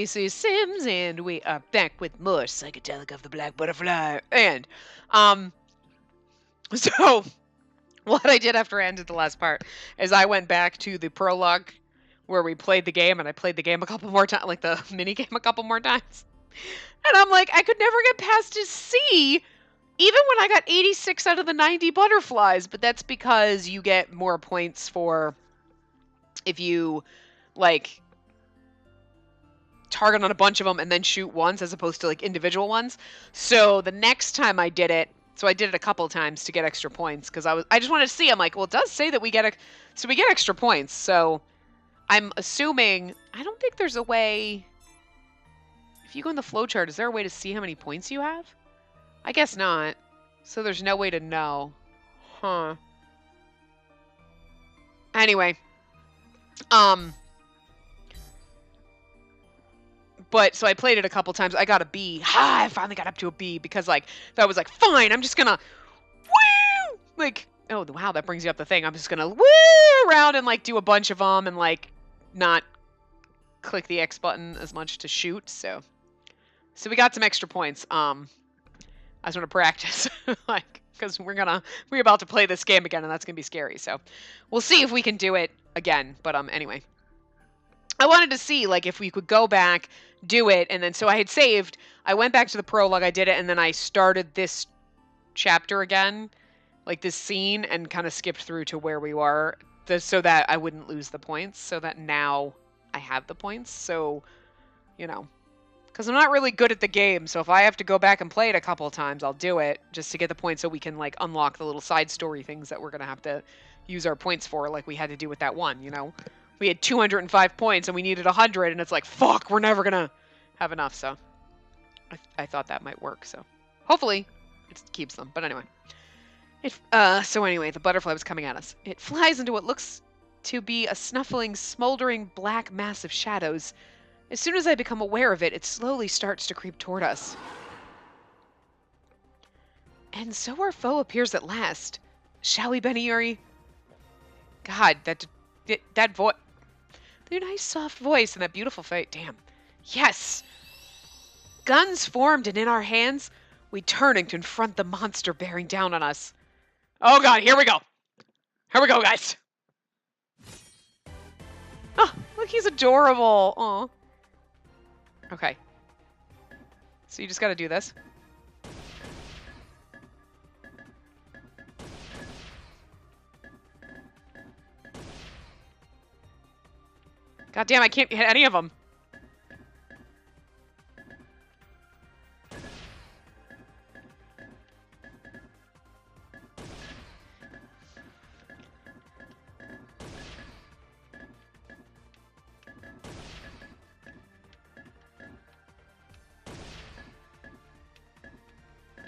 Spacey Sims, and we are back with more Psychedelica of the Black Butterfly. And, so what I did after I ended the last part is I went back to the prologue where we played the game, and I played the game a couple more times, like the mini game a couple more times. And I'm like, I could never get past a C, even when I got 86 out of the 90 butterflies. But that's because you get more points for if you, like, target on a bunch of them and then shoot once as opposed to like individual ones. So the next time I did it, so I did it a couple times to get extra points because I just wanted to see. I'm like, well, it does say that we get so we get extra points. So I'm assuming, I don't think there's a way. If you go in the flowchart, is there a way to see how many points you have? I guess not. So there's no way to know. Huh. Anyway. But, so I played it a couple times. I got a B. Ha! I finally got up to a B because, like, that was like, fine, I'm just gonna woo! Like, oh, wow, that brings you up the thing. I'm just gonna woo around and, like, do a bunch of them and, like, not click the X button as much to shoot. So we got some extra points. I just want to practice, like, because we're about to play this game again, and that's gonna be scary. So we'll see if we can do it again. But anyway, I wanted to see, like, if we could go back, do it, and then, so I had saved, I went back to the prologue, I did it, and then I started this chapter again, like this scene, and kind of skipped through to where we were, so that I wouldn't lose the points, so that now I have the points. So, you know, because I'm not really good at the game, so if I have to go back and play it a couple of times, I'll do it, just to get the points so we can, like, unlock the little side story things that we're going to have to use our points for, like we had to do with that one, you know? We had 205 points and we needed 100, and it's like, fuck, we're never gonna have enough. So I thought that might work. So hopefully it keeps them. But anyway, so anyway, the butterfly was coming at us. It flies into what looks to be a snuffling, smoldering black mass of shadows. As soon as I become aware of it, it slowly starts to creep toward us. And so our foe appears at last. Shall we, Benny-Yuri? God, that voice. Their nice soft voice and that beautiful face. Damn. Yes! Guns formed, and in our hands, we turn and confront the monster bearing down on us. Oh god, here we go. Here we go, guys. Oh, look, he's adorable. Aw. Okay. So you just gotta do this. God damn, I can't hit any of them.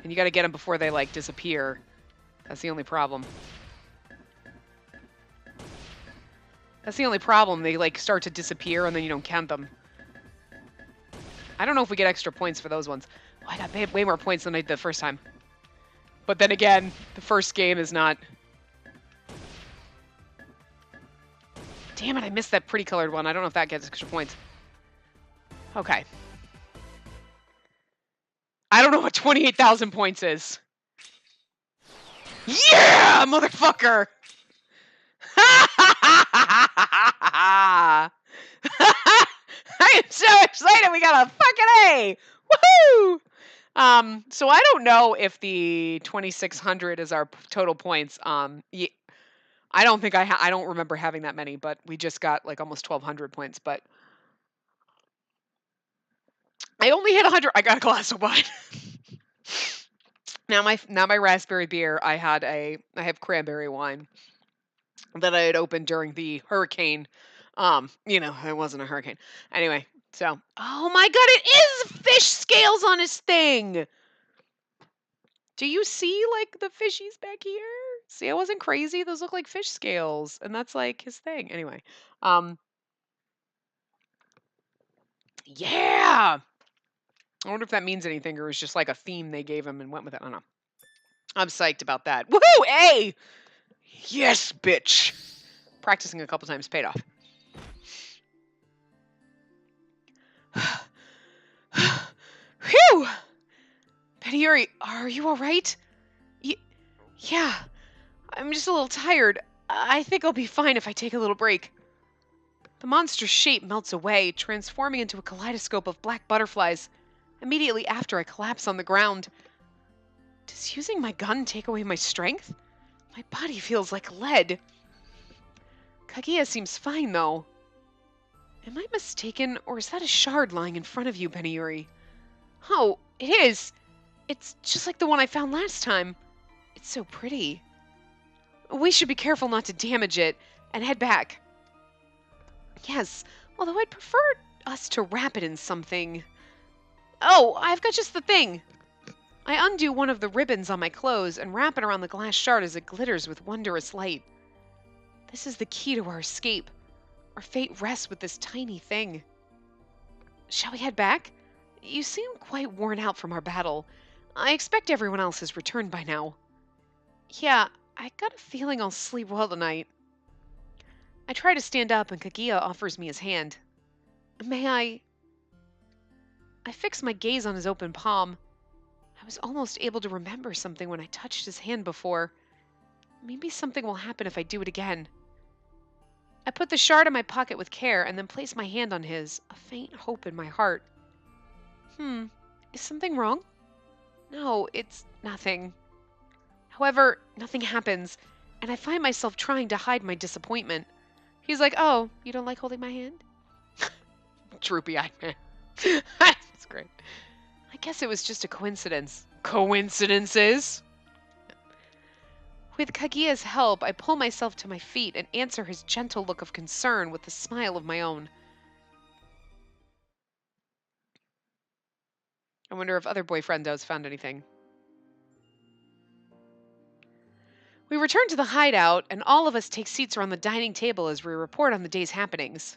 And you gotta get them before they, like, disappear. That's the only problem. That's the only problem. They, like, start to disappear and then you don't count them. I don't know if we get extra points for those ones. Oh, I got way more points than I did the first time. But then again, the first game is not... Damn it, I missed that pretty colored one. I don't know if that gets extra points. Okay. I don't know what 28,000 points is. Yeah, motherfucker! I am so excited we got a fucking A! Woohoo! So I don't know if the 2,600 is our total points. I don't think I don't remember having that many, but we just got like almost 1,200 points, but I only hit 100. I got a glass of wine. Now my raspberry beer, I have cranberry wine that I had opened during the hurricane. You know, it wasn't a hurricane. Anyway, so, oh my god, it is fish scales on his thing! Do you see, like, the fishies back here? See, I wasn't crazy. Those look like fish scales, and that's, like, his thing. Anyway, yeah! I wonder if that means anything, or it was just, like, a theme they gave him and went with it. I don't know. I'm psyched about that. Woohoo! A! Yes, bitch! Practicing a couple times paid off. Yuri, are you alright? Y- yeah, I'm just a little tired. I think I'll be fine if I take a little break. The monster's shape melts away, transforming into a kaleidoscope of black butterflies. Immediately after, I collapse on the ground. Does using my gun take away my strength? My body feels like lead. Kaguya seems fine, though. Am I mistaken, or is that a shard lying in front of you, Beniyuri? Oh, it is! It's just like the one I found last time. It's so pretty. We should be careful not to damage it, and head back. Yes, although I'd prefer us to wrap it in something. Oh, I've got just the thing! I undo one of the ribbons on my clothes and wrap it around the glass shard as it glitters with wondrous light. This is the key to our escape. Our fate rests with this tiny thing. Shall we head back? You seem quite worn out from our battle. I expect everyone else has returned by now. Yeah, I got a feeling I'll sleep well tonight. I try to stand up and Kaguya offers me his hand. May I? I fix my gaze on his open palm. I was almost able to remember something when I touched his hand before. Maybe something will happen if I do it again. I put the shard in my pocket with care and then place my hand on his, a faint hope in my heart. Is something wrong? No, it's nothing. However, nothing happens, and I find myself trying to hide my disappointment. He's like, oh, you don't like holding my hand? Droopy-eyed man. That's great. I guess it was just a coincidence. Coincidences? With Kaguya's help, I pull myself to my feet and answer his gentle look of concern with a smile of my own. I wonder if other boyfriendos found anything. We return to the hideout, and all of us take seats around the dining table as we report on the day's happenings.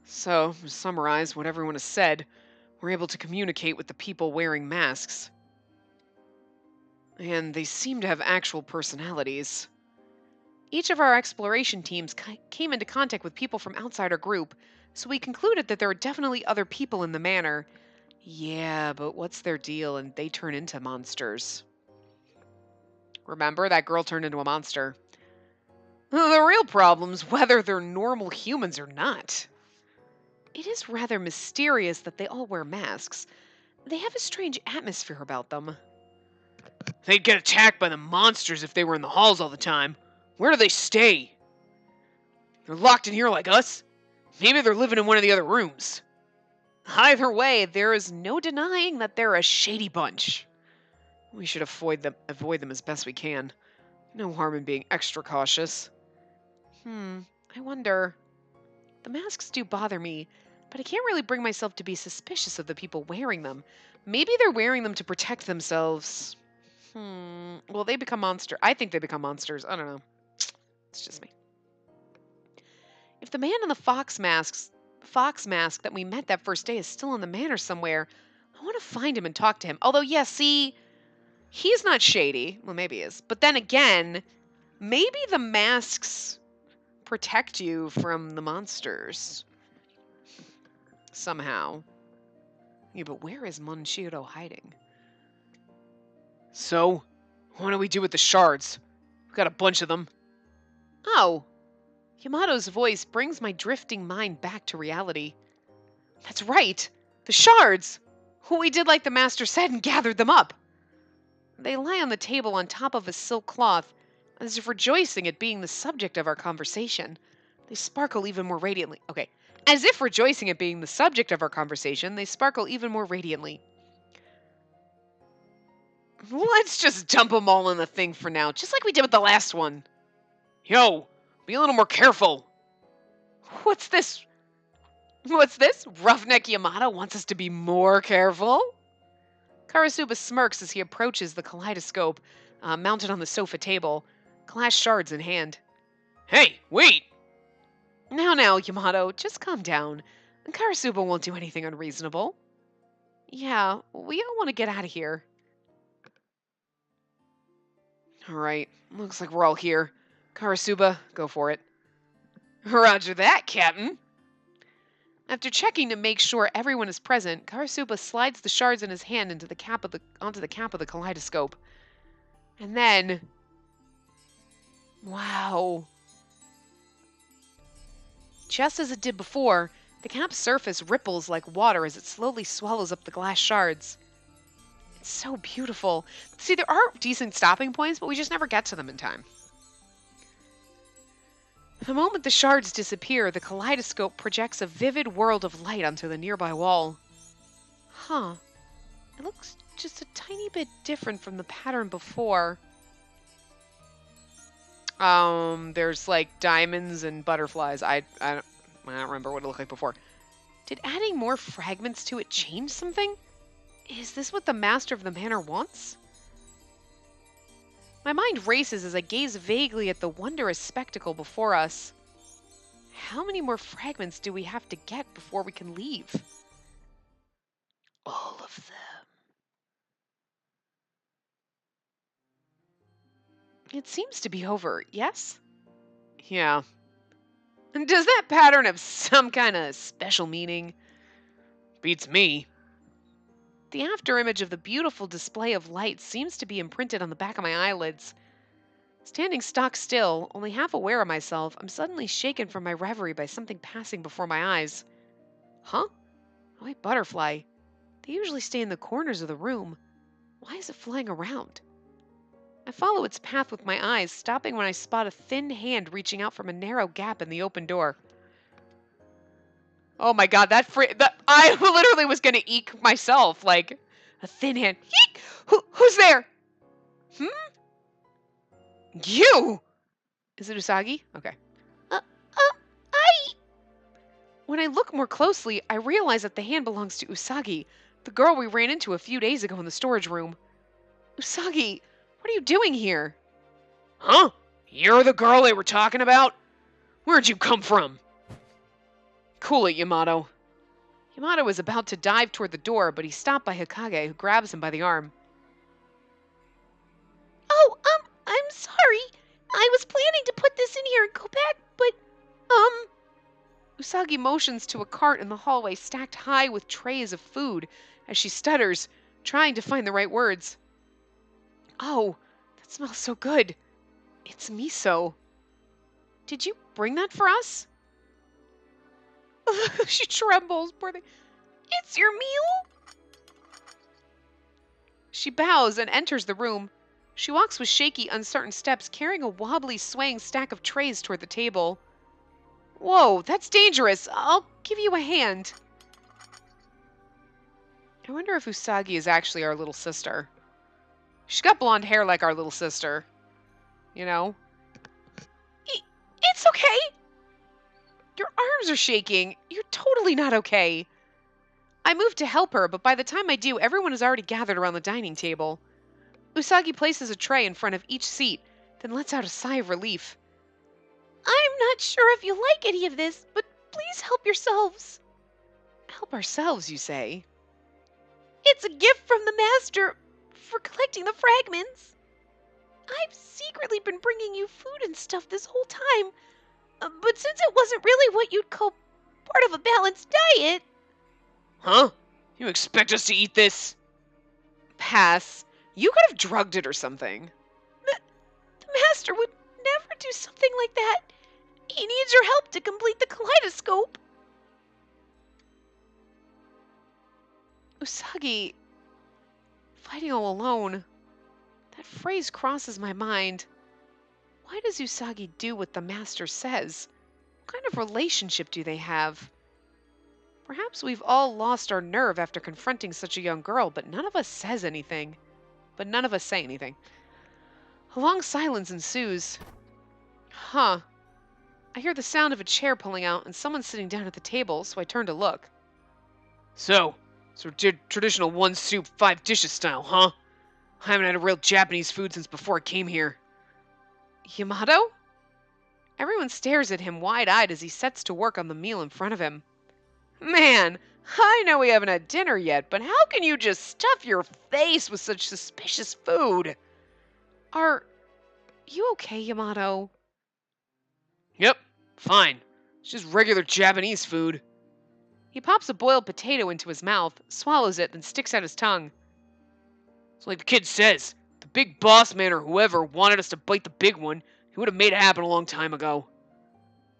So, to summarize what everyone has said, we're able to communicate with the people wearing masks. And they seem to have actual personalities. Each of our exploration teams came into contact with people from outside our group, so we concluded that there are definitely other people in the manor. Yeah, but what's their deal and they turn into monsters? Remember, that girl turned into a monster. The real problem's whether they're normal humans or not. It is rather mysterious that they all wear masks. They have a strange atmosphere about them. They'd get attacked by the monsters if they were in the halls all the time. Where do they stay? They're locked in here like us? Maybe they're living in one of the other rooms. Either way, there is no denying that they're a shady bunch. We should avoid them as best we can. No harm in being extra cautious. I wonder. The masks do bother me, but I can't really bring myself to be suspicious of the people wearing them. Maybe they're wearing them to protect themselves. Well, they become monsters. I think they become monsters. I don't know. It's just me. If the man in the fox mask that we met that first day is still in the manor somewhere, I want to find him and talk to him. Although, yeah, see, he's not shady. Well, maybe he is. But then again, maybe the masks protect you from the monsters. Somehow. Yeah, but where is Monshiro hiding? So, what do we do with the shards? We've got a bunch of them. Oh. Yamato's voice brings my drifting mind back to reality. That's right. The shards! We did like the master said and gathered them up. They lie on the table on top of a silk cloth, as if rejoicing at being the subject of our conversation. They sparkle even more radiantly. Okay. As if rejoicing at being the subject of our conversation, they sparkle even more radiantly. Let's just dump them all in the thing for now, just like we did with the last one. Yo, be a little more careful. What's this? What's this? Roughneck Yamato wants us to be more careful? Karasuba smirks as he approaches the kaleidoscope, mounted on the sofa table, glass shards in hand. Hey, wait! Now, Yamato, just calm down. Karasuba won't do anything unreasonable. Yeah, we all want to get out of here. Alright, looks like we're all here. Karasuba, go for it. Roger that, Captain. After checking to make sure everyone is present, Karasuba slides the shards in his hand onto the cap of the kaleidoscope. And then, wow. Just as it did before, the cap's surface ripples like water as it slowly swallows up the glass shards. It's so beautiful. See, there are decent stopping points, but we just never get to them in time. The moment the shards disappear, the kaleidoscope projects a vivid world of light onto the nearby wall. Huh. It looks just a tiny bit different from the pattern before. There's like diamonds and butterflies. I don't remember what it looked like before. Did adding more fragments to it change something? Is this what the master of the manor wants? My mind races as I gaze vaguely at the wondrous spectacle before us. How many more fragments do we have to get before we can leave? All of them. It seems to be over, yes? Yeah. And does that pattern have some kind of special meaning? Beats me. The afterimage of the beautiful display of light seems to be imprinted on the back of my eyelids. Standing stock still, only half aware of myself, I'm suddenly shaken from my reverie by something passing before my eyes. Huh? A white butterfly. They usually stay in the corners of the room. Why is it flying around? I follow its path with my eyes, stopping when I spot a thin hand reaching out from a narrow gap in the open door. Oh my god, that I literally was gonna eek myself, like, a thin hand. Eek! Who's there? You! Is it Usagi? Okay. I... When I look more closely, I realize that the hand belongs to Usagi, the girl we ran into a few days ago in the storage room. Usagi, what are you doing here? Huh? You're the girl they were talking about? Where'd you come from? Cool it, Yamato. Yamato is about to dive toward the door, but he's stopped by Hokage, who grabs him by the arm. Oh, I'm sorry. I was planning to put this in here and go back, but, Usagi motions to a cart in the hallway stacked high with trays of food as she stutters, trying to find the right words. Oh, that smells so good. It's miso. Did you bring that for us? She trembles, poor thing. It's your meal? She bows and enters the room. She walks with shaky, uncertain steps, carrying a wobbly, swaying stack of trays toward the table. Whoa, that's dangerous. I'll give you a hand. I wonder if Usagi is actually our little sister. She's got blonde hair like our little sister. You know? It's okay. Your arms are shaking. You're totally not okay. I move to help her, but by the time I do, everyone is already gathered around the dining table. Usagi places a tray in front of each seat, then lets out a sigh of relief. I'm not sure if you like any of this, but please help yourselves. Help ourselves, you say? It's a gift from the master for collecting the fragments. I've secretly been bringing you food and stuff this whole time, but since it wasn't really what you'd call part of a balanced diet... Huh? You expect us to eat this? Pass. You could have drugged it or something. The master would never do something like that. He needs your help to complete the kaleidoscope. Usagi, fighting all alone. That phrase crosses my mind. Why does Usagi do what the master says? What kind of relationship do they have? Perhaps we've all lost our nerve after confronting such a young girl, but none of us says anything. But none of us say anything. A long silence ensues. Huh. I hear the sound of a chair pulling out and someone sitting down at the table, so I turn to look. So traditional one soup, 5 dishes style, huh? I haven't had a real Japanese food since before I came here. Yamato? Everyone stares at him wide-eyed as he sets to work on the meal in front of him. Man, I know we haven't had dinner yet, but how can you just stuff your face with such suspicious food? Are you okay, Yamato? Yep, fine. It's just regular Japanese food. He pops a boiled potato into his mouth, swallows it, then sticks out his tongue. It's like the kid says. The big boss man or whoever wanted us to bite the big one. He would have made it happen a long time ago.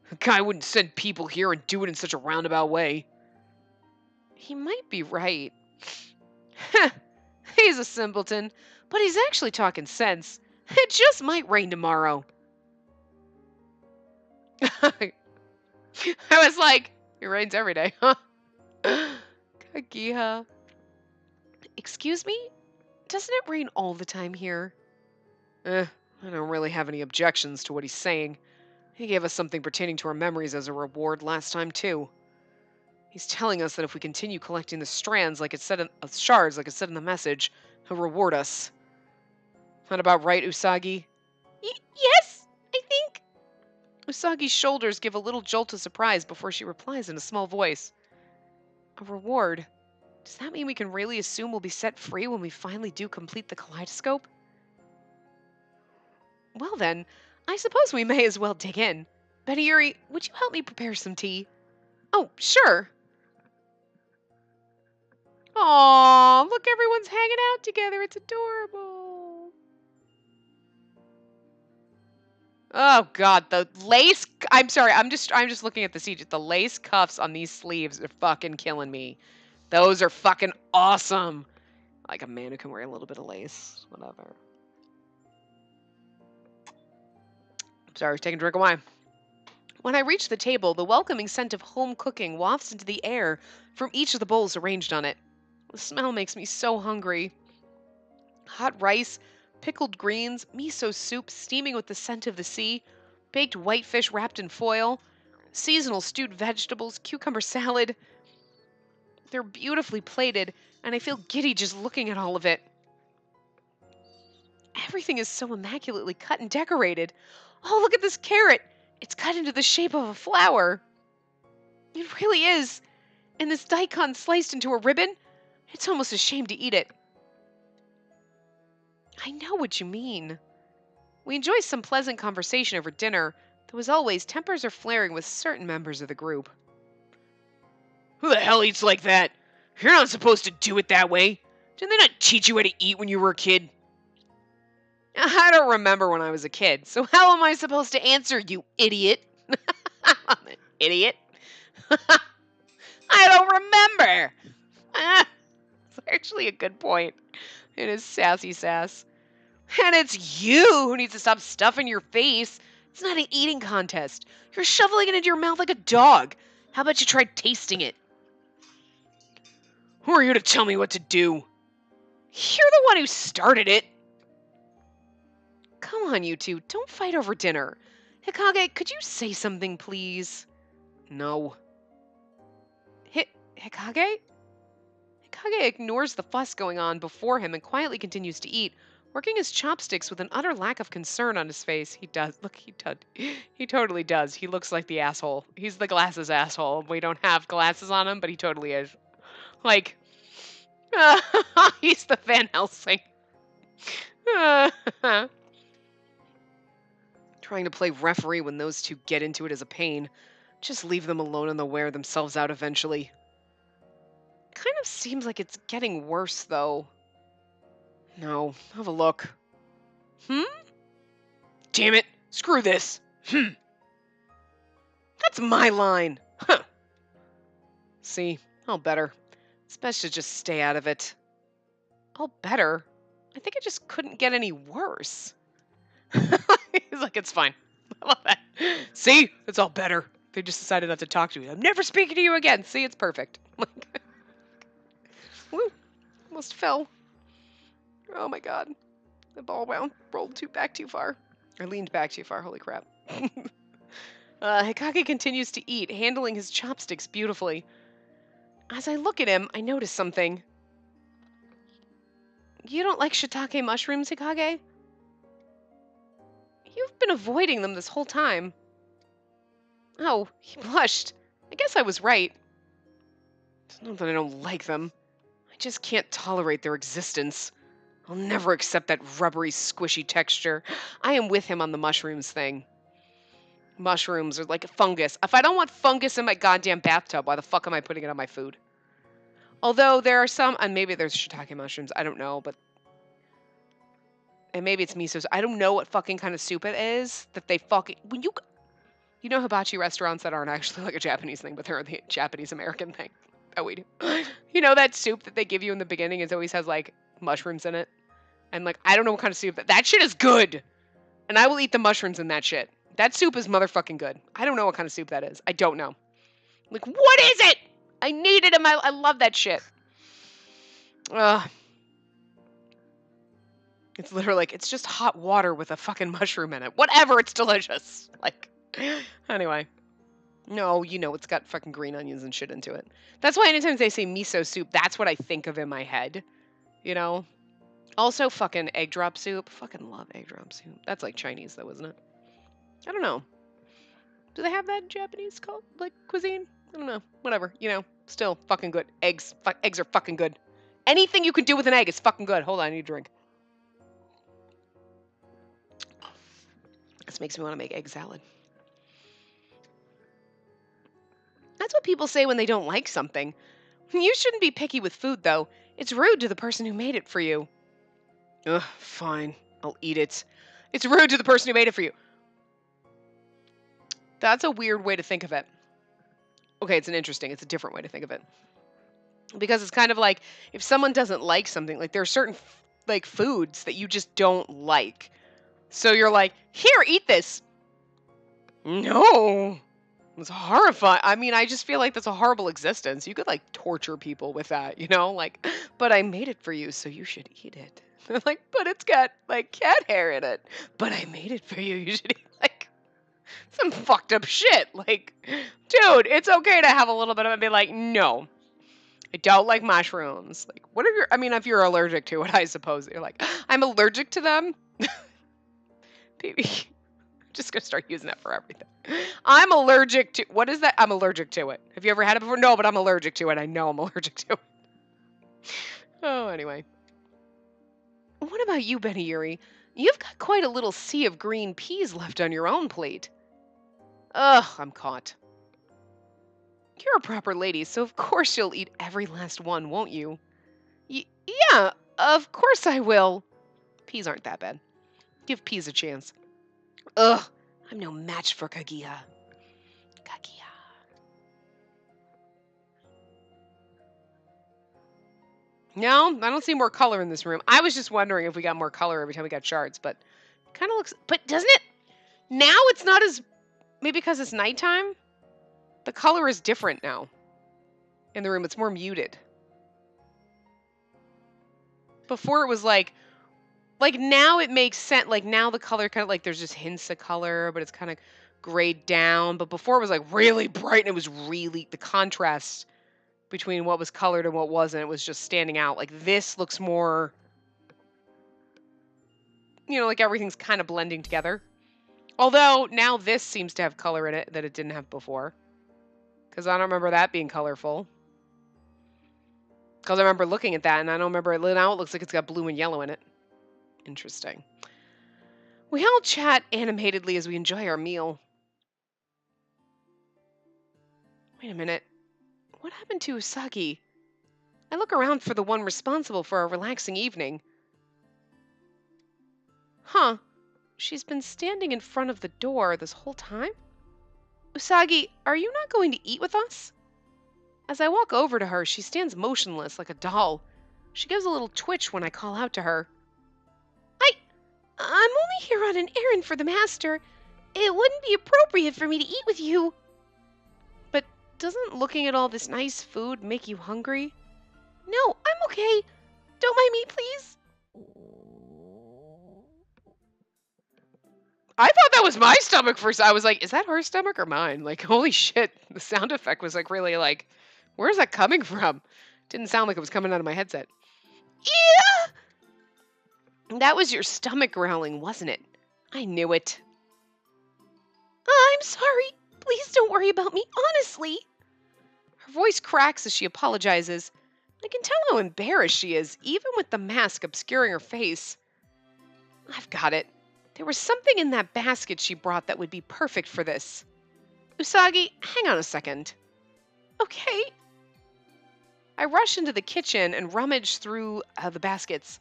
The guy wouldn't send people here and do it in such a roundabout way. He might be right. He's a simpleton, but he's actually talking sense. It just might rain tomorrow. I was like, it rains every day, huh? Kagiha. Excuse me? Doesn't it rain all the time here? I don't really have any objections to what he's saying. He gave us something pertaining to our memories as a reward last time, too. He's telling us that if we continue collecting the strands like it said shards like it said in the message, he'll reward us. That about right, Usagi? Yes, I think. Usagi's shoulders give a little jolt of surprise before she replies in a small voice. A reward? Does that mean we can really assume we'll be set free when we finally do complete the kaleidoscope? Well then, I suppose we may as well dig in. Betty Yuri, would you help me prepare some tea? Oh, sure. Aw, look, everyone's hanging out together. It's adorable. Oh God, the lace. I'm sorry. I'm just looking at the siege. The lace cuffs on these sleeves are fucking killing me. Those are fucking awesome. Like a man who can wear a little bit of lace. Whatever. Sorry, I was taking a drink of wine. When I reach the table, the welcoming scent of home cooking wafts into the air from each of the bowls arranged on it. The smell makes me so hungry. Hot rice, pickled greens, miso soup steaming with the scent of the sea, baked whitefish wrapped in foil, seasonal stewed vegetables, cucumber salad. They're beautifully plated, and I feel giddy just looking at all of it. Everything is so immaculately cut and decorated. Oh, look at this carrot! It's cut into the shape of a flower. It really is. And this daikon sliced into a ribbon? It's almost a shame to eat it. I know what you mean. We enjoy some pleasant conversation over dinner, though as always, tempers are flaring with certain members of the group. Who the hell eats like that? You're not supposed to do it that way. Didn't they not teach you how to eat when you were a kid? I don't remember when I was a kid, so how am I supposed to answer, you idiot? I'm an idiot. I don't remember. It's actually a good point. It is sassy sass. And it's you who needs to stop stuffing your face. It's not an eating contest. You're shoveling it into your mouth like a dog. How about you try tasting it? Who are you to tell me what to do? You're the one who started it. Come on, you two. Don't fight over dinner. Hikage, could you say something, please? No. Hikage? Hikage ignores the fuss going on before him and quietly continues to eat, working his chopsticks with an utter lack of concern on his face. He does. Look, he totally does. He looks like the asshole. He's the glasses asshole. We don't have glasses on him, but he totally is. Like, he's the Van Helsing. Trying to play referee when those two get into it is a pain. Just leave them alone and they'll wear themselves out eventually. Kind of seems like it's getting worse, though. No, have a look. Damn it! Screw this! That's my line! Huh. See, I'll better. It's best to just stay out of it. I'll better? I think it just couldn't get any worse. He's like, it's fine. I love that. See? It's all better. They just decided not to talk to you. I'm never speaking to you again. See? It's perfect. Woo. Almost fell. Oh my god. The ball rolled back too far. I leaned back too far. Holy crap. Hikage continues to eat, handling his chopsticks beautifully. As I look at him, I notice something. You don't like shiitake mushrooms, Hikage? You've been avoiding them this whole time. Oh, he blushed. I guess I was right. It's not that I don't like them. I just can't tolerate their existence. I'll never accept that rubbery, squishy texture. I am with him on the mushrooms thing. mushrooms or like fungus. If I don't want fungus in my goddamn bathtub, why the fuck am I putting it on my food? Although there are some, and maybe there's shiitake mushrooms, I don't know, but and maybe it's miso. I don't know what fucking kind of soup it is that they fucking when you know hibachi restaurants that aren't actually like a Japanese thing, but they're the Japanese American thing that we do. You know that soup that they give you in the beginning? It always has like mushrooms in it, and like I don't know what kind of soup that shit is good, and I will eat the mushrooms in that shit. That soup is motherfucking good. I don't know what kind of soup that is. I don't know. Like what is it? I need it in my. I love that shit. It's literally like, it's just hot water with a fucking mushroom in it. Whatever, it's delicious. Like, anyway. No, you know, it's got fucking green onions and shit into it. That's why anytime they say miso soup, that's what I think of in my head. You know? Also, fucking egg drop soup. Fucking love egg drop soup. That's like Chinese, though, isn't it? I don't know. Do they have that in Japanese like cuisine? I don't know. Whatever. You know, still fucking good. Eggs are fucking good. Anything you can do with an egg is fucking good. Hold on, I need a drink. This makes me want to make egg salad. That's what people say when they don't like something. You shouldn't be picky with food, though. It's rude to the person who made it for you. Ugh, fine. I'll eat it. It's rude to the person who made it for you. That's a weird way to think of it. Okay, it's a different way to think of it. Because it's kind of like, if someone doesn't like something, like there are certain like foods that you just don't like. So you're like, here, eat this. No. It's horrifying. I mean, I just feel like that's a horrible existence. You could like torture people with that, you know? Like, but I made it for you, so you should eat it. They're like, but it's got like cat hair in it. But I made it for you, you should eat like some fucked up shit. Like, dude, it's okay to have a little bit of it and be like, no. I don't like mushrooms. Like, what if if you're allergic to it, I suppose. You're like, I'm allergic to them. Baby, I'm just gonna start using that for everything. I'm allergic to, what is that? I'm allergic to it. Have you ever had it before? No, but I'm allergic to it. I know I'm allergic to it. Oh, anyway. What about you, Benny Yuri? You've got quite a little sea of green peas left on your own plate. Ugh, I'm caught. You're a proper lady, so of course you'll eat every last one, won't you? Yeah, of course I will. Peas aren't that bad. Give peas a chance. Ugh, I'm no match for Kaguya. Kaguya. No, I don't see more color in this room. I was just wondering if we got more color every time we got shards, but it kind of looks... But doesn't it... Now it's not as... Maybe because it's nighttime? The color is different now. In the room, it's more muted. Before it was like now it makes sense. Like now the color kind of like there's just hints of color, but it's kind of grayed down. But before it was like really bright and it was really the contrast between what was colored and what wasn't. It was just standing out. Like this looks more, like everything's kind of blending together. Although now this seems to have color in it that it didn't have before. Because I don't remember that being colorful. Because I remember looking at that and I don't remember it. Now it looks like it's got blue and yellow in it. Interesting. We all chat animatedly as we enjoy our meal. Wait a minute. What happened to Usagi? I look around for the one responsible for a relaxing evening. Huh. She's been standing in front of the door this whole time? Usagi, are you not going to eat with us? As I walk over to her, she stands motionless like a doll. She gives a little twitch when I call out to her. I'm only here on an errand for the master. It wouldn't be appropriate for me to eat with you. But doesn't looking at all this nice food make you hungry? No, I'm okay. Don't mind me, please. I thought that was my stomach first. I was like, is that her stomach or mine? Like, holy shit. The sound effect was like really like, where's that coming from? Didn't sound like it was coming out of my headset. Yeah! That was your stomach growling, wasn't it? I knew it. I'm sorry. Please don't worry about me, honestly. Her voice cracks as she apologizes. I can tell how embarrassed she is, even with the mask obscuring her face. I've got it. There was something in that basket she brought that would be perfect for this. Usagi, hang on a second. Okay. I rush into the kitchen and rummage through the baskets.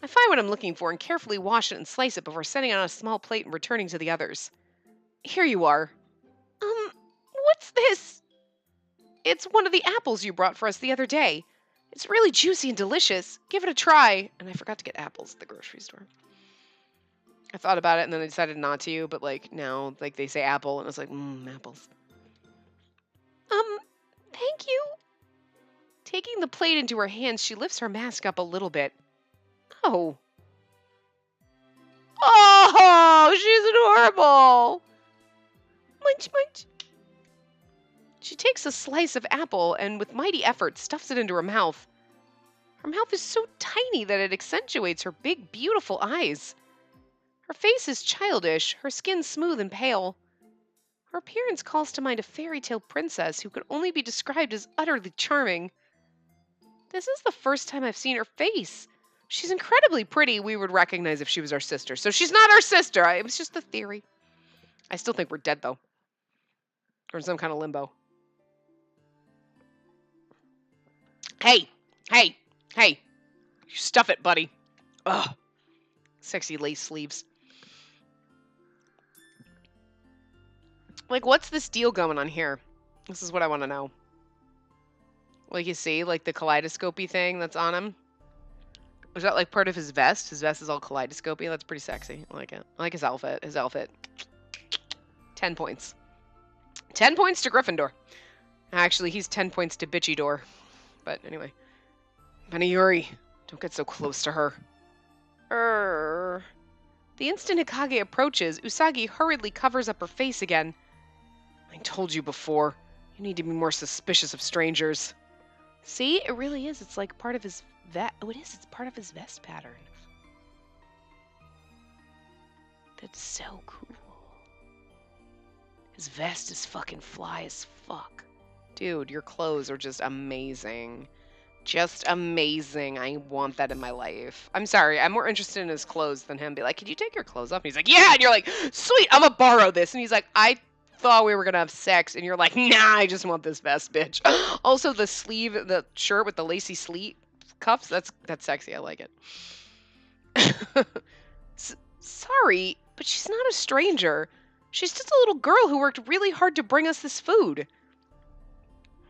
I find what I'm looking for and carefully wash it and slice it before setting it on a small plate and returning to the others. Here you are. What's this? It's one of the apples you brought for us the other day. It's really juicy and delicious. Give it a try. And I forgot to get apples at the grocery store. I thought about it and then I decided not to, but like now, like they say apple and it's like, apples. Thank you. Taking the plate into her hands, she lifts her mask up a little bit. Oh. Oh, she's adorable. Munch, munch. She takes a slice of apple and with mighty effort stuffs it into her mouth. Her mouth is so tiny that it accentuates her big, beautiful eyes. Her face is childish, her skin smooth and pale. Her appearance calls to mind a fairy tale princess who could only be described as utterly charming. This is the first time I've seen her face. She's incredibly pretty. We would recognize if she was our sister. So she's not our sister. It was just a theory. I still think we're dead, though. Or in some kind of limbo. Hey! Hey! Hey! You stuff it, buddy. Ugh. Sexy lace sleeves. Like, what's this deal going on here? This is what I want to know. Like, you see, like, the kaleidoscope-y thing that's on him? Is that, like, part of his vest? His vest is all kaleidoscope-y. That's pretty sexy. I like it. I like his outfit. 10 points. 10 points to Gryffindor. Actually, he's 10 points to Bitchy Door. But anyway. Benayuri, don't get so close to her. The instant Hikage approaches, Usagi hurriedly covers up her face again. I told you before. You need to be more suspicious of strangers. See? It really is. It's like part of his vest. Oh, it is. It's part of his vest pattern. That's so cool. His vest is fucking fly as fuck. Dude, your clothes are just amazing. Just amazing. I want that in my life. I'm sorry. I'm more interested in his clothes than him. Be like, could you take your clothes off? And he's like, yeah. And you're like, sweet, I'm gonna borrow this. And he's like, I thought we were gonna have sex. And you're like, nah, I just want this vest, bitch. Also, the sleeve, the shirt with the lacy sleeve cuffs, that's sexy. I like it. Sorry, but she's not a stranger. She's just a little girl who worked really hard to bring us this food.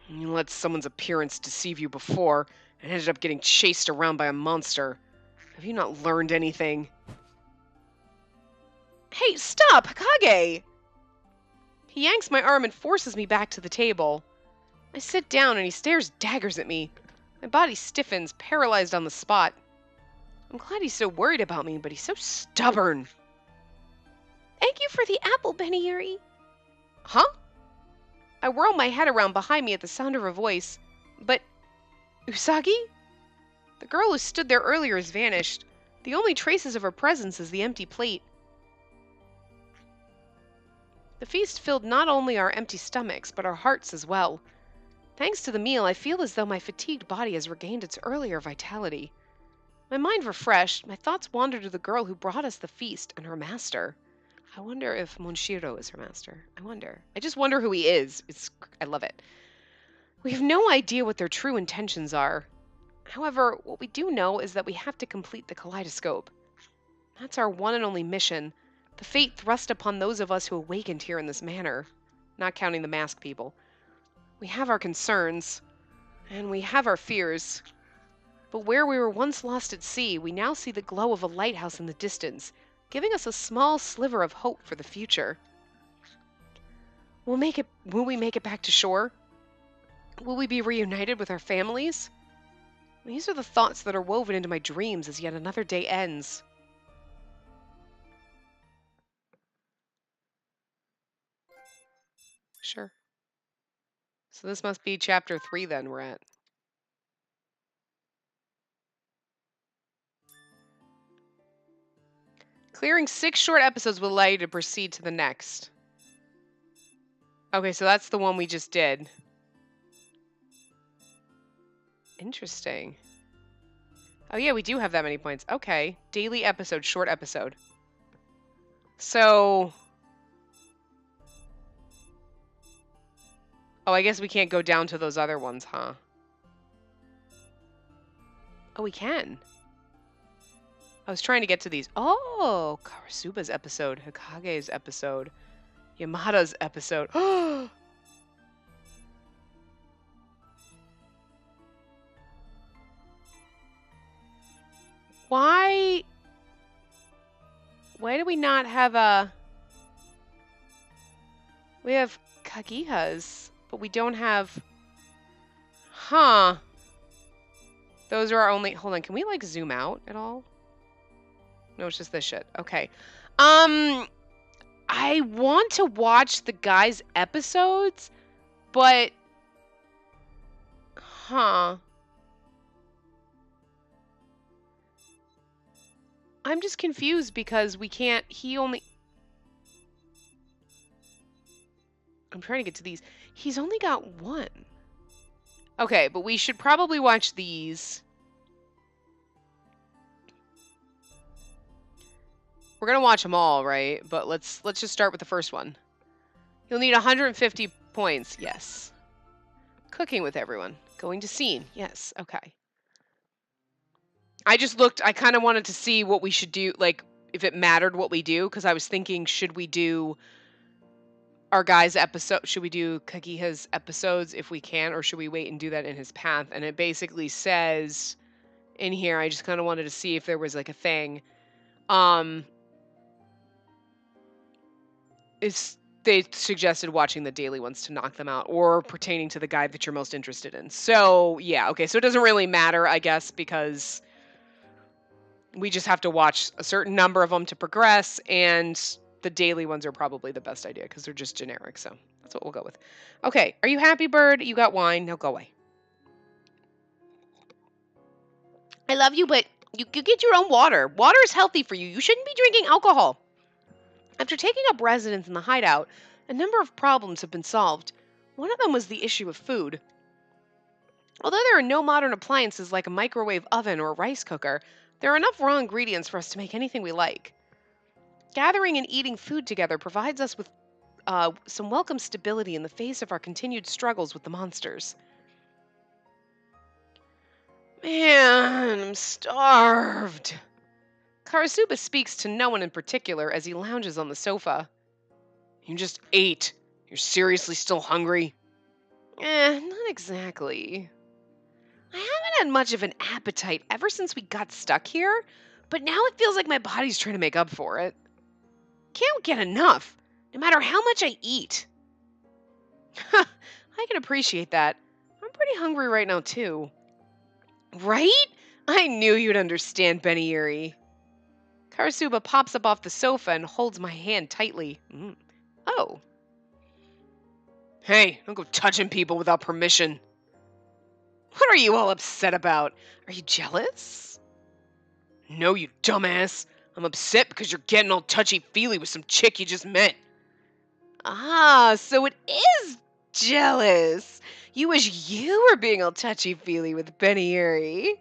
You let someone's appearance deceive you before and ended up getting chased around by a monster. Have you not learned anything? Hey, stop, Hikage! He yanks my arm and forces me back to the table. I sit down and he stares daggers at me. My body stiffens, paralyzed on the spot. I'm glad he's so worried about me, but he's so stubborn. Thank you for the apple, Benayuri. Huh? I whirl my head around behind me at the sound of her voice. But... Usagi? The girl who stood there earlier has vanished. The only traces of her presence is the empty plate. The feast filled not only our empty stomachs, but our hearts as well. Thanks to the meal, I feel as though my fatigued body has regained its earlier vitality. My mind refreshed, my thoughts wandered to the girl who brought us the feast and her master. I wonder if Monshiro is her master. I just wonder who he is. I love it. We have no idea what their true intentions are. However, what we do know is that we have to complete the kaleidoscope. That's our one and only mission. The fate thrust upon those of us who awakened here in this manner. Not counting the masked people. We have our concerns. And we have our fears. But where we were once lost at sea, we now see the glow of a lighthouse in the distance, giving us a small sliver of hope for the future. Will we make it back to shore? Will we be reunited with our families? These are the thoughts that are woven into my dreams as yet another day ends. Sure. So this must be chapter 3 then we're at. Clearing 6 short episodes will allow you to proceed to the next. Okay, so that's the one we just did. Interesting. Oh yeah, we do have that many points. Okay. Daily episode, short episode. So... Oh, I guess we can't go down to those other ones, huh? Oh, we can. I was trying to get to these. Oh, Karasuba's episode, Hokage's episode, Yamada's episode. Why do we not have a... We have Kagiha's, but we don't have... Huh. Those are our only... Hold on, can we, like, zoom out at all? No, it's just this shit. Okay. I want to watch the guys' episodes, but... Huh. I'm just confused because we can't... He only... I'm trying to get to these. He's only got one. Okay, but we should probably watch these. We're gonna watch them all, right? But let's just start with the first one. You'll need 150 points. Yes. Cooking with everyone. Going to scene. Yes. Okay. I just looked. I kind of wanted to see what we should do, like if it mattered what we do, because I was thinking, should we do our guy's episode? Should we do Kagiha's episodes if we can, or should we wait and do that in his path? And it basically says in here, I just kind of wanted to see if there was like a thing. They suggested watching the daily ones to knock them out, or pertaining to the guide that you're most interested in. So yeah, okay. So it doesn't really matter, I guess, because we just have to watch a certain number of them to progress, and the daily ones are probably the best idea because they're just generic. So that's what we'll go with. Okay, are you happy, bird? You got wine. Now go away. I love you, but you get your own water. Water is healthy for you. You shouldn't be drinking alcohol. After taking up residence in the hideout, a number of problems have been solved. One of them was the issue of food. Although there are no modern appliances like a microwave oven or a rice cooker, there are enough raw ingredients for us to make anything we like. Gathering and eating food together provides us with some welcome stability in the face of our continued struggles with the monsters. Man, I'm starved. Karasuba speaks to no one in particular as he lounges on the sofa. You just ate. You're seriously still hungry? Not exactly. I haven't had much of an appetite ever since we got stuck here, but now it feels like my body's trying to make up for it. Can't get enough, no matter how much I eat. I can appreciate that. I'm pretty hungry right now, too. Right? I knew you'd understand, Beniiri. Karasuba pops up off the sofa and holds my hand tightly. Oh. Hey, don't go touching people without permission. What are you all upset about? Are you jealous? No, you dumbass. I'm upset because you're getting all touchy-feely with some chick you just met. Ah, so it is jealous. You wish you were being all touchy-feely with Beniiri.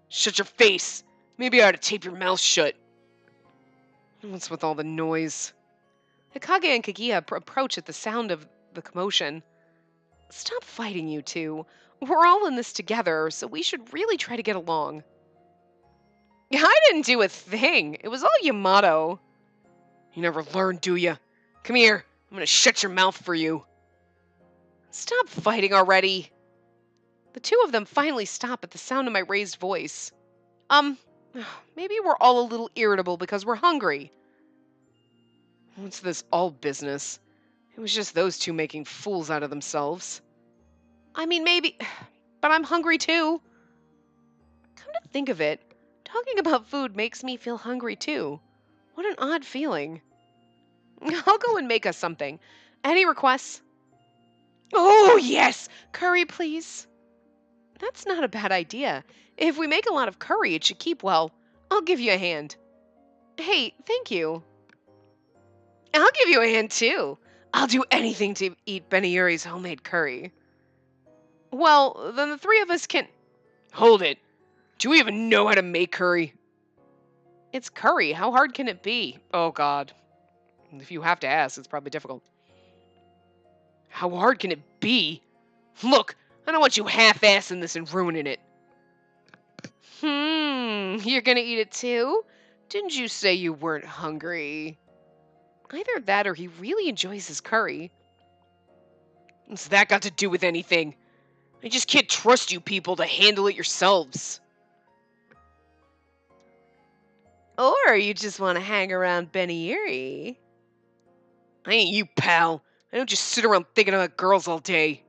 Shut your face. Maybe I ought to tape your mouth shut. What's with all the noise? Hikage and Kaguya approach at the sound of the commotion. Stop fighting, you two. We're all in this together, so we should really try to get along. I didn't do a thing. It was all Yamato. You never learn, do you? Come here. I'm gonna shut your mouth for you. Stop fighting already. The two of them finally stop at the sound of my raised voice. Maybe we're all a little irritable because we're hungry. What's this all business? It was just those two making fools out of themselves. I mean, maybe, but I'm hungry too. Come to think of it, talking about food makes me feel hungry too. What an odd feeling. I'll go and make us something. Any requests? Oh, yes! Curry, please. That's not a bad idea. If we make a lot of curry, it should keep well. I'll give you a hand. Hey, thank you. I'll give you a hand, too. I'll do anything to eat Beniiri's homemade curry. Well, then the three of us can... Hold it. Do we even know how to make curry? It's curry. How hard can it be? Oh, God. If you have to ask, it's probably difficult. How hard can it be? Look, I don't want you half-assing this and ruining it. You're gonna eat it too? Didn't you say you weren't hungry? Either that or he really enjoys his curry. What's that got to do with anything? I just can't trust you people to handle it yourselves. Or you just want to hang around Benieri. I ain't you, pal. I don't just sit around thinking about girls all day.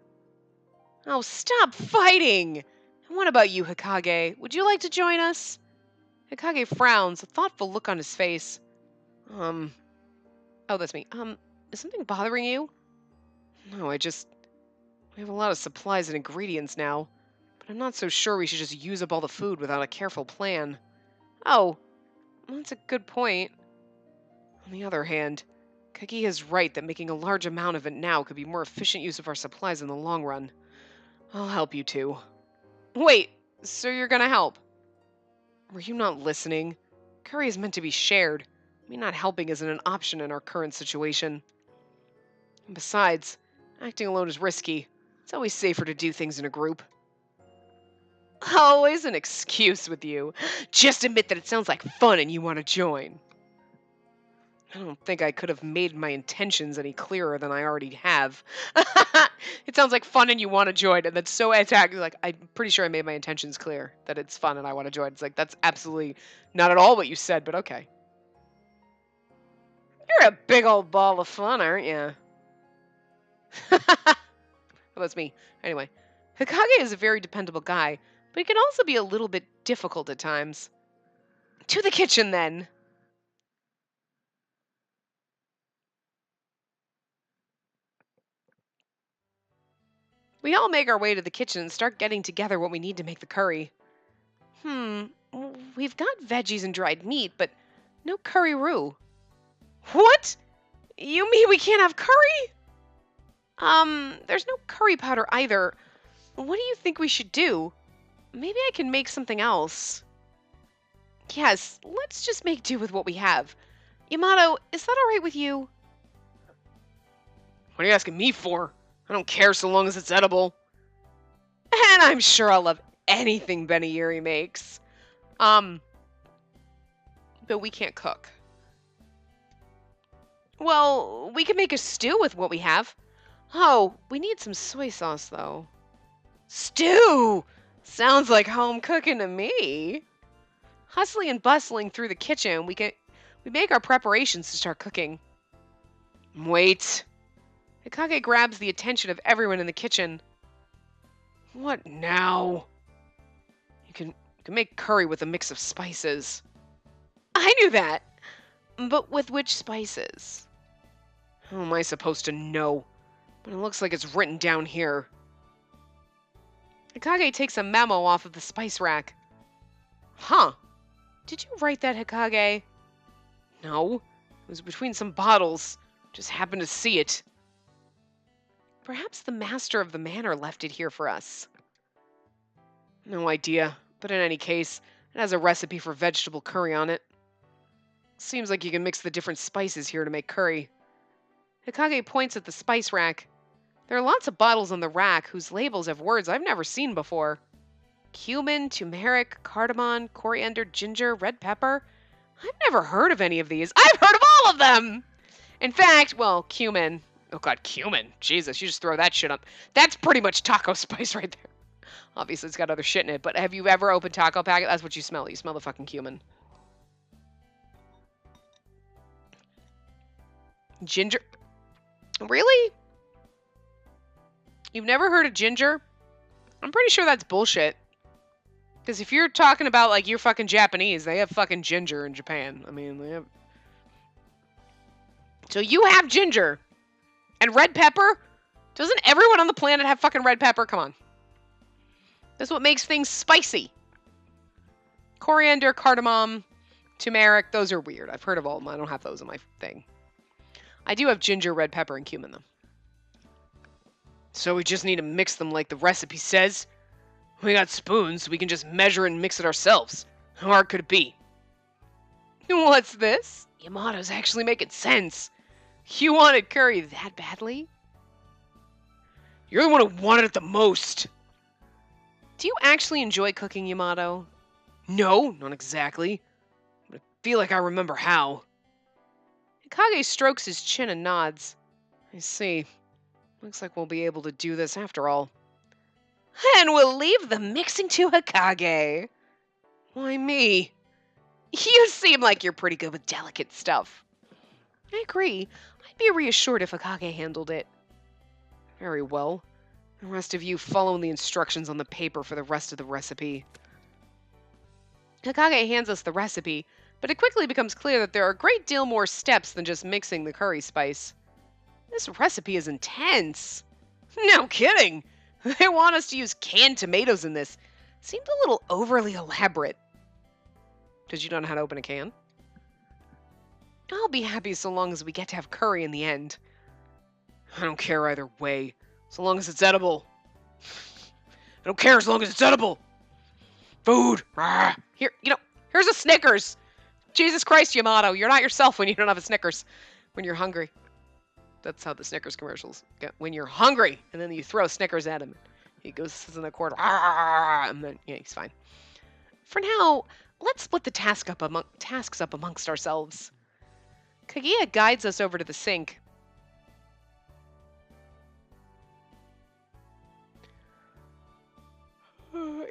Oh, stop fighting! And what about you, Hokage? Would you like to join us? Hokage frowns, a thoughtful look on his face. Oh, that's me. Is something bothering you? No, we have a lot of supplies and ingredients now, but I'm not so sure we should just use up all the food without a careful plan. Oh, that's a good point. On the other hand, Kagi is right that making a large amount of it now could be more efficient use of our supplies in the long run. I'll help you too. Wait, so you're gonna help? Were you not listening? Curry is meant to be shared. Me not helping isn't an option in our current situation. And besides, acting alone is risky. It's always safer to do things in a group. Always an excuse with you. Just admit that it sounds like fun and you want to join. I don't think I could have made my intentions any clearer than I already have. It sounds like fun and you want to join, and that's so attacking. Like, I'm pretty sure I made my intentions clear that it's fun and I want to join. It's like, that's absolutely not at all what you said, but okay. You're a big old ball of fun, aren't you? Well, that's me. Anyway, Hokage is a very dependable guy, but he can also be a little bit difficult at times. To the kitchen, then. We all make our way to the kitchen and start getting together what we need to make the curry. We've got veggies and dried meat, but no curry roux. What? You mean we can't have curry? There's no curry powder either. What do you think we should do? Maybe I can make something else. Yes, let's just make do with what we have. Yamato, is that alright with you? What are you asking me for? I don't care so long as it's edible. And I'm sure I'll love anything Benieri makes. But we can't cook. Well, we can make a stew with what we have. Oh, we need some soy sauce, though. Stew! Sounds like home cooking to me. Hustling and bustling through the kitchen, we make our preparations to start cooking. Wait. Hokage grabs the attention of everyone in the kitchen. What now? You can make curry with a mix of spices. I knew that. But with which spices? How am I supposed to know? But it looks like it's written down here. Hokage takes a memo off of the spice rack. Huh. Did you write that, Hokage? No. It was between some bottles. Just happened to see it. Perhaps the master of the manor left it here for us. No idea, but in any case, it has a recipe for vegetable curry on it. Seems like you can mix the different spices here to make curry. Hokage points at the spice rack. There are lots of bottles on the rack whose labels have words I've never seen before. Cumin, turmeric, cardamom, coriander, ginger, red pepper. I've never heard of any of these. I've heard of all of them! In fact, well, cumin. Oh god, cumin. Jesus, you just throw that shit up. That's pretty much taco spice right there. Obviously, it's got other shit in it, but have you ever opened taco packet? That's what you smell. You smell the fucking cumin. Ginger. Really? You've never heard of ginger? I'm pretty sure that's bullshit. Because if you're talking about, like, you're fucking Japanese, they have fucking ginger in Japan. I mean, they have... So you have ginger. And red pepper? Doesn't everyone on the planet have fucking red pepper? Come on. That's what makes things spicy. Coriander, cardamom, turmeric, those are weird. I've heard of all of them. I don't have those in my thing. I do have ginger, red pepper, and cumin, though. So we just need to mix them like the recipe says. We got spoons, so we can just measure and mix it ourselves. How hard could it be? What's this? Yamato's actually making sense. You wanted curry that badly? You're the one who wanted it the most. Do you actually enjoy cooking, Yamato? No, not exactly. But I feel like I remember how. Hikage strokes his chin and nods. I see. Looks like we'll be able to do this after all. And we'll leave the mixing to Hikage. Why me? You seem like you're pretty good with delicate stuff. I agree. I'd be reassured if Hikage handled it. Very well. The rest of you follow the instructions on the paper for the rest of the recipe. Hikage hands us the recipe, but it quickly becomes clear that there are a great deal more steps than just mixing the curry spice. This recipe is intense. No kidding! They want us to use canned tomatoes in this. Seemed a little overly elaborate. Did you know how to open a can? I'll be happy so long as we get to have curry in the end. I don't care either way, so long as it's edible. I don't care as long as it's edible. Food. Rah. Here, here's a Snickers. Jesus Christ, Yamato, you're not yourself when you don't have a Snickers. When you're hungry. That's how the Snickers commercials get. When you're hungry, and then you throw Snickers at him. He goes, sits in the corner, and then, yeah, he's fine. For now, let's split the tasks up amongst ourselves. Kaguya guides us over to the sink.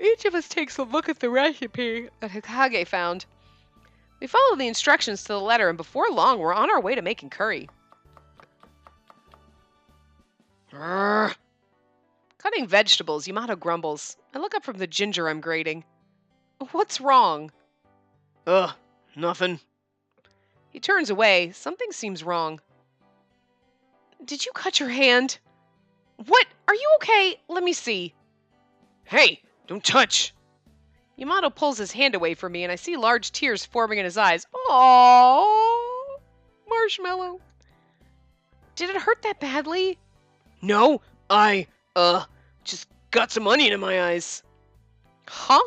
Each of us takes a look at the recipe that Hikage found. We follow the instructions to the letter, and before long, we're on our way to making curry. Cutting vegetables, Yamato grumbles. I look up from the ginger I'm grating. What's wrong? Nothing. He turns away. Something seems wrong. Did you cut your hand? What? Are you okay? Let me see. Hey, don't touch. Yamato pulls his hand away from me, and I see large tears forming in his eyes. Aww, Marshmallow. Did it hurt that badly? No, I, just got some onion in my eyes. Huh?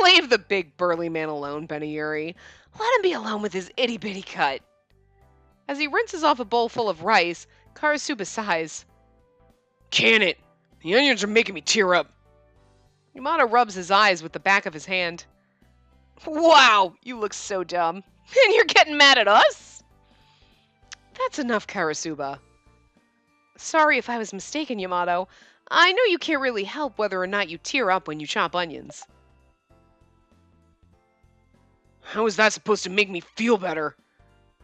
Leave the big burly man alone, Beniyuri. Let him be alone with his itty-bitty cut. As he rinses off a bowl full of rice, Karasuba sighs. Can it? The onions are making me tear up. Yamato rubs his eyes with the back of his hand. Wow, you look so dumb. And you're getting mad at us? That's enough, Karasuba. Sorry if I was mistaken, Yamato. I know you can't really help whether or not you tear up when you chop onions. How is that supposed to make me feel better?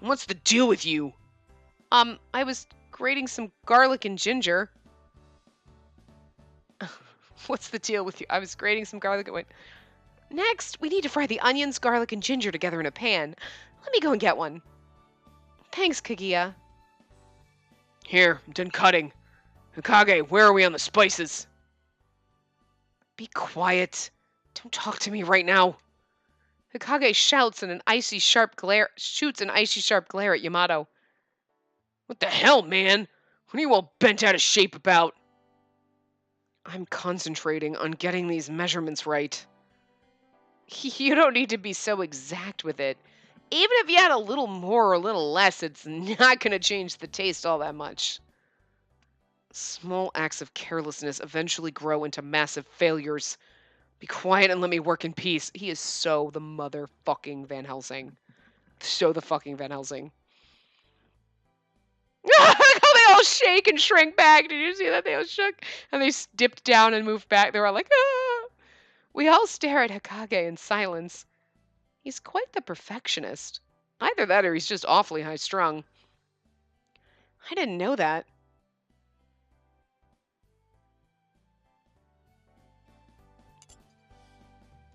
And what's the deal with you? I was grating some garlic and ginger. What's the deal with you? I was grating some garlic and... Wait. Next, we need to fry the onions, garlic, and ginger together in a pan. Let me go and get one. Thanks, Kaguya. Here, I'm done cutting. Hikage, where are we on the spices? Be quiet. Don't talk to me right now. Hikage shouts and shoots an icy sharp glare at Yamato. What the hell, man? What are you all bent out of shape about? I'm concentrating on getting these measurements right. You don't need to be so exact with it. Even if you had a little more or a little less, it's not going to change the taste all that much. Small acts of carelessness eventually grow into massive failures. Be quiet and let me work in peace. He is so the motherfucking Van Helsing. So the fucking Van Helsing. How they all shake and shrink back. Did you see that? They all shook. And they dipped down and moved back. They were all like, ah. We all stare at Hikage in silence. He's quite the perfectionist. Either that or he's just awfully high-strung. I didn't know that.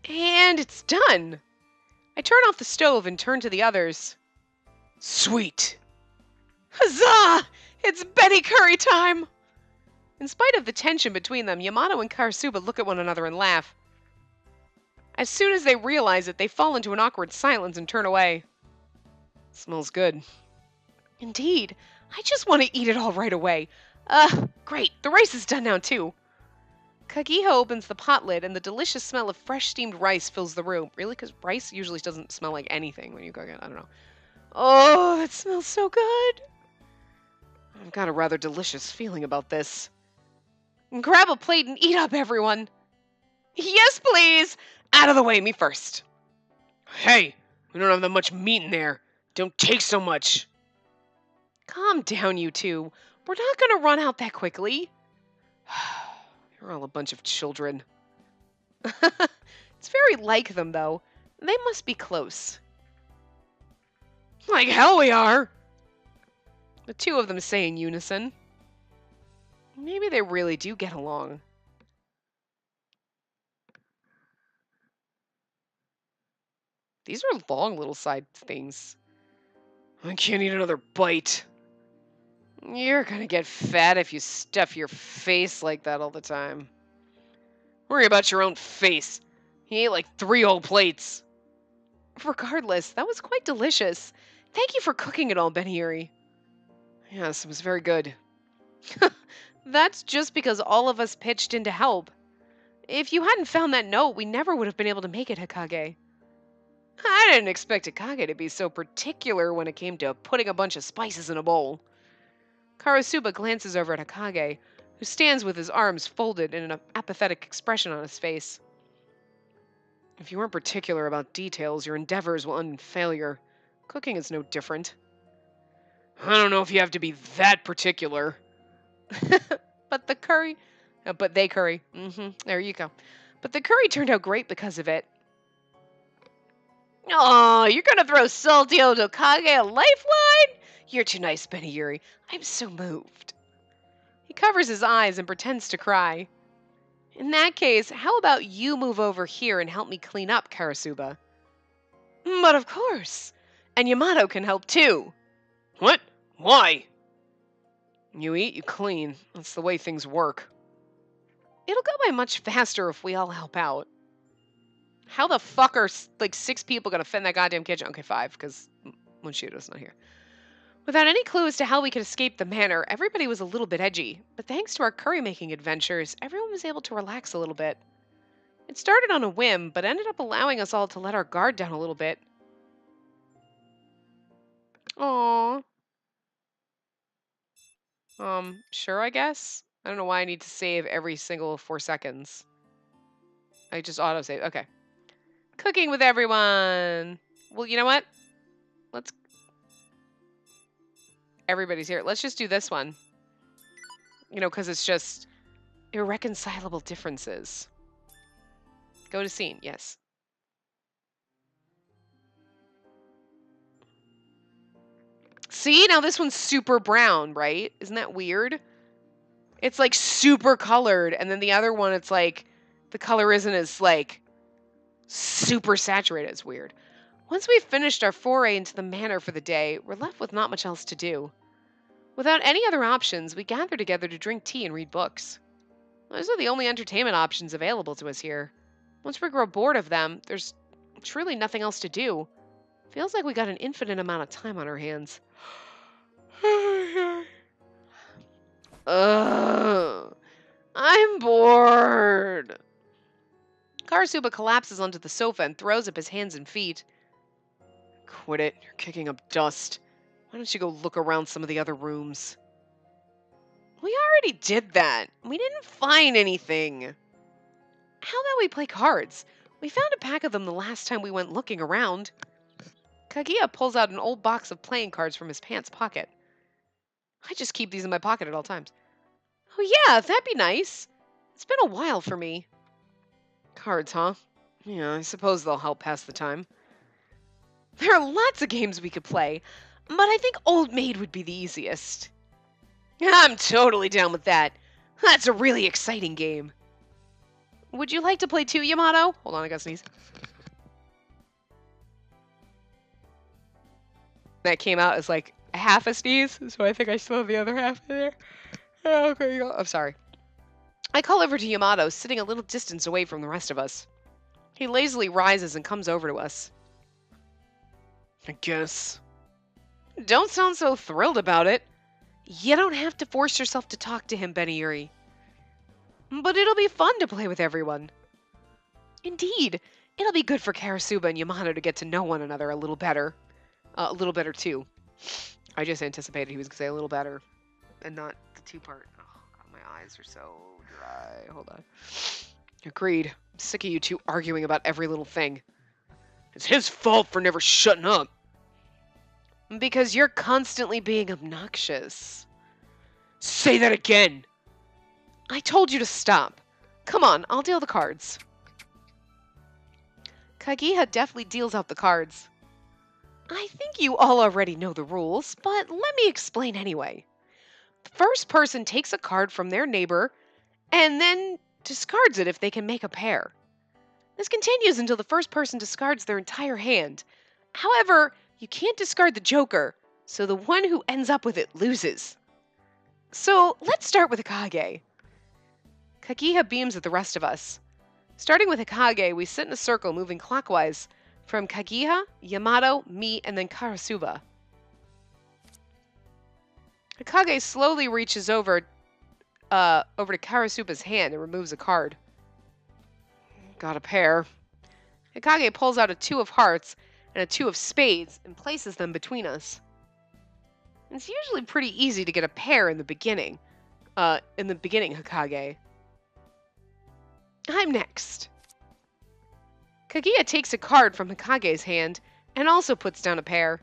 And it's done. I turn off the stove and turn to the others. Sweet. Huzzah! It's Betty Curry time! In spite of the tension between them, Yamato and Karasuba look at one another and laugh. As soon as they realize it, they fall into an awkward silence and turn away. Smells good. Indeed. I just want to eat it all right away. Great. The rice is done now, too. Kagiha opens the pot lid, and the delicious smell of fresh steamed rice fills the room. Really? Because rice usually doesn't smell like anything when you cook it. I don't know. Oh, that smells so good. I've got a rather delicious feeling about this. Grab a plate and eat up, everyone. Yes, please. Out of the way, me first. Hey, we don't have that much meat in there. Don't take so much. Calm down, you two. We're not gonna run out that quickly. You're all a bunch of children. It's very like them, though. They must be close. Like hell we are! The two of them say in unison. Maybe they really do get along. These are long little side things. I can't eat another bite. You're gonna get fat if you stuff your face like that all the time. Worry about your own face. He ate like 3 whole plates. Regardless, that was quite delicious. Thank you for cooking it all, Benieri. Yes, it was very good. That's just because all of us pitched in to help. If you hadn't found that note, we never would have been able to make it, Hokage. I didn't expect Hokage to be so particular when it came to putting a bunch of spices in a bowl. Karasuba glances over at Hokage, who stands with his arms folded and an apathetic expression on his face. If you weren't particular about details, your endeavors will end in failure. Cooking is no different. I don't know if you have to be that particular. But the curry... but they curry. There you go. But the curry turned out great because of it. Oh, you're gonna throw Salty Old Hokage a lifeline? You're too nice, Benieri. I'm so moved. He covers his eyes and pretends to cry. In that case, how about you move over here and help me clean up, Karasuba? But of course. And Yamato can help too. What? Why? You eat, you clean. That's the way things work. It'll go by much faster if we all help out. How the fuck are, like, 6 people gonna fit in that goddamn kitchen? Okay, 5, because Monshiro's not here. Without any clue as to how we could escape the manor, everybody was a little bit edgy. But thanks to our curry-making adventures, everyone was able to relax a little bit. It started on a whim, but ended up allowing us all to let our guard down a little bit. Aww. Sure, I guess? I don't know why I need to save every single 4 seconds. I just auto-save. Okay. Cooking with everyone! Well, you know what? Let's... Everybody's here. Let's just do this one. You know, because it's just irreconcilable differences. Go to scene, yes. See, now this one's super brown, right? Isn't that weird? It's like super colored, and then the other one, it's like the color isn't as like super saturated. It's weird. Once we've finished our foray into the manor for the day, we're left with not much else to do. Without any other options, we gather together to drink tea and read books. Those are the only entertainment options available to us here. Once we grow bored of them, there's truly nothing else to do. Feels like we got an infinite amount of time on our hands. Ugh, I'm bored. Karasuba collapses onto the sofa and throws up his hands and feet. Quit it. You're kicking up dust. Why don't you go look around some of the other rooms? We already did that. We didn't find anything. How about we play cards? We found a pack of them the last time we went looking around. Kaguya pulls out an old box of playing cards from his pants pocket. I just keep these in my pocket at all times. Oh yeah, that'd be nice. It's been a while for me. Cards, huh? Yeah, I suppose they'll help pass the time. There are lots of games we could play, but I think Old Maid would be the easiest. I'm totally down with that. That's a really exciting game. Would you like to play too, Yamato? Hold on, I gotta sneeze. That came out as like half a sneeze, so I think I still have the other half in there. Oh, okay, you go. I'm sorry. I call over to Yamato, sitting a little distance away from the rest of us. He lazily rises and comes over to us. I guess. Don't sound so thrilled about it. You don't have to force yourself to talk to him, Benieri. But it'll be fun to play with everyone. Indeed, it'll be good for Karasuba and Yamato to get to know one another a little better. A little better, too. I just anticipated he was going to say a little better. and not the two-part. Oh, God, my eyes are so dry. Hold on. Agreed. I'm sick of you two arguing about every little thing. It's his fault for never shutting up. Because you're constantly being obnoxious. Say that again! I told you to stop. Come on, I'll deal the cards. Kaguya deftly deals out the cards. I think you all already know the rules, but let me explain anyway. The first person takes a card from their neighbor and then discards it if they can make a pair. This continues until the first person discards their entire hand. However, you can't discard the joker, so the one who ends up with it loses. So let's start with Akage. Kaguya beams at the rest of us. Starting with Akage, we sit in a circle moving clockwise from Kaguya, Yamato, me, and then Karasuba. Akage slowly reaches over to Karasuba's hand and removes a card. Got a pair. Akage pulls out a 2 of hearts and a 2 of spades and places them between us. It's usually pretty easy to get a pair in the beginning. Akage. I'm next. Kaguya takes a card from Hikage's hand and also puts down a pair.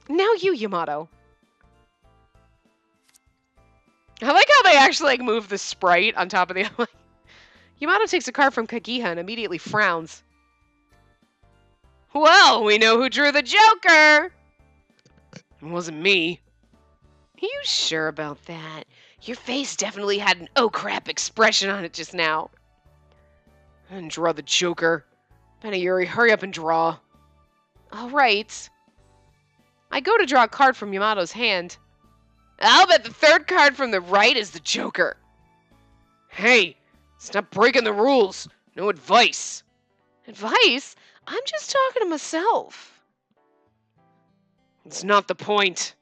Now you, Yamato. I like how they actually move the sprite on top of the other. Yamato takes a card from Kaguya and immediately frowns. Well, we know who drew the Joker! It wasn't me. Are you sure about that? Your face definitely had an oh crap expression on it just now. I didn't draw the Joker. Benayuri, hurry up and draw. All right. I go to draw a card from Yamato's hand. I'll bet the third card from the right is the Joker. Hey, stop breaking the rules. No advice. Advice? I'm just talking to myself. It's not the point.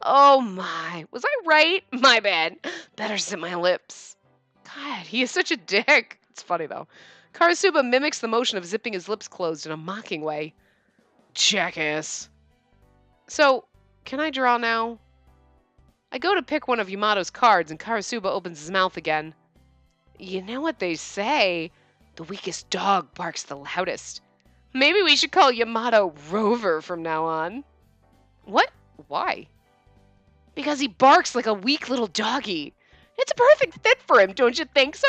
Oh my, was I right? My bad. Better zip my lips. God, he is such a dick. It's funny though. Karasuba mimics the motion of zipping his lips closed in a mocking way. Jackass. So, can I draw now? I go to pick one of Yamato's cards and Karasuba opens his mouth again. You know what they say? The weakest dog barks the loudest. Maybe we should call Yamato Rover from now on. What? Why? Because he barks like a weak little doggy. It's a perfect fit for him, don't you think so?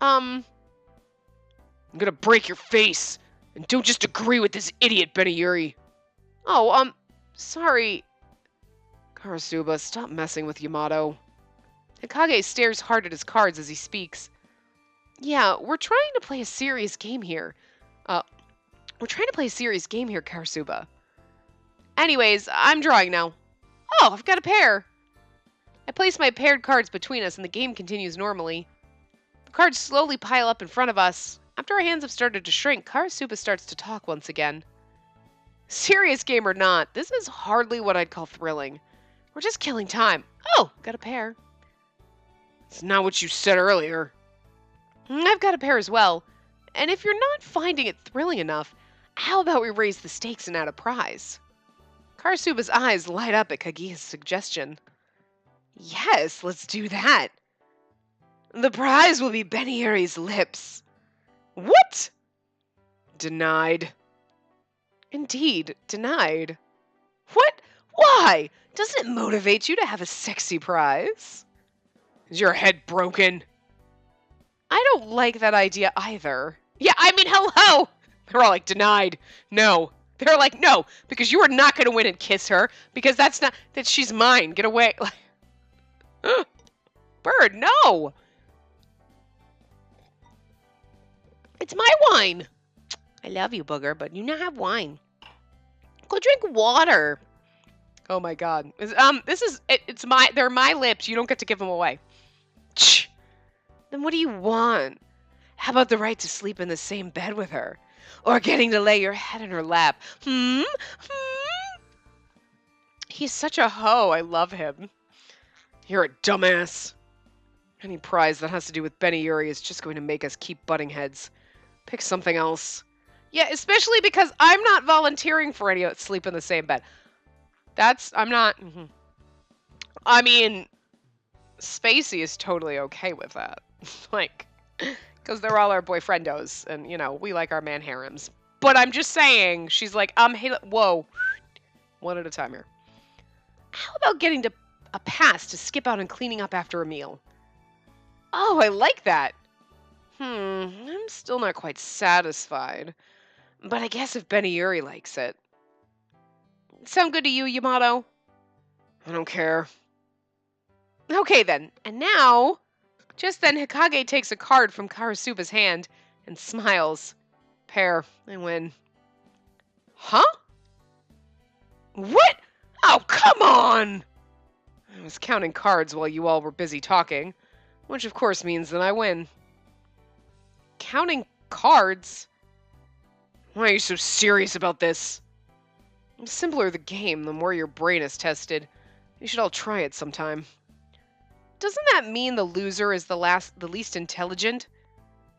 I'm gonna break your face. And don't just agree with this idiot, Benayuri. Oh, sorry. Karasuba, stop messing with Yamato. Hikage stares hard at his cards as he speaks. Yeah, we're trying to play a serious game here. Karasuba. Anyways, I'm drawing now. Oh, I've got a pair. I place my paired cards between us and the game continues normally. The cards slowly pile up in front of us. After our hands have started to shrink, Karasuba starts to talk once again. Serious game or not, this is hardly what I'd call thrilling. We're just killing time. Oh, got a pair. It's not what you said earlier. I've got a pair as well. And if you're not finding it thrilling enough, how about we raise the stakes and add a prize? Karasuba's eyes light up at Kaguya's suggestion. Yes, let's do that. The prize will be Benayuri's lips. What? Denied. Indeed, denied. What? Why? Doesn't it motivate you to have a sexy prize? Is your head broken? I don't like that idea either. Yeah, I mean, hello! They're all like, denied. No. They're like, no, because you are not going to win and kiss her, because that she's mine. Get away. Like, Bird, no! It's my wine. I love you, Booger, but you now have wine. Go drink water. Oh my God. They're my lips. You don't get to give them away. Shh. Then what do you want? How about the right to sleep in the same bed with her? Or getting to lay your head in her lap? He's such a hoe. I love him. You're a dumbass. Any prize that has to do with Benayuri is just going to make us keep butting heads. Pick something else. Yeah, especially because I'm not volunteering for any sleep in the same bed. I'm not. I mean, Spacey is totally okay with that. Like, because they're all our boyfriendos, and, you know, we like our man harems. But I'm just saying, she's like, whoa. One at a time here. How about getting to a pass to skip out and cleaning up after a meal? Oh, I like that. I'm still not quite satisfied. But I guess if Benny Yuri likes it. Sound good to you, Yamato? I don't care. Okay then, and now... Just then, Hikage takes a card from Karasuba's hand and smiles. Pair, I win. Huh? What? Oh, come on! I was counting cards while you all were busy talking, which of course means that I win. Counting cards? Why are you so serious about this? The simpler the game, the more your brain is tested. You should all try it sometime. Doesn't that mean the loser is the least intelligent?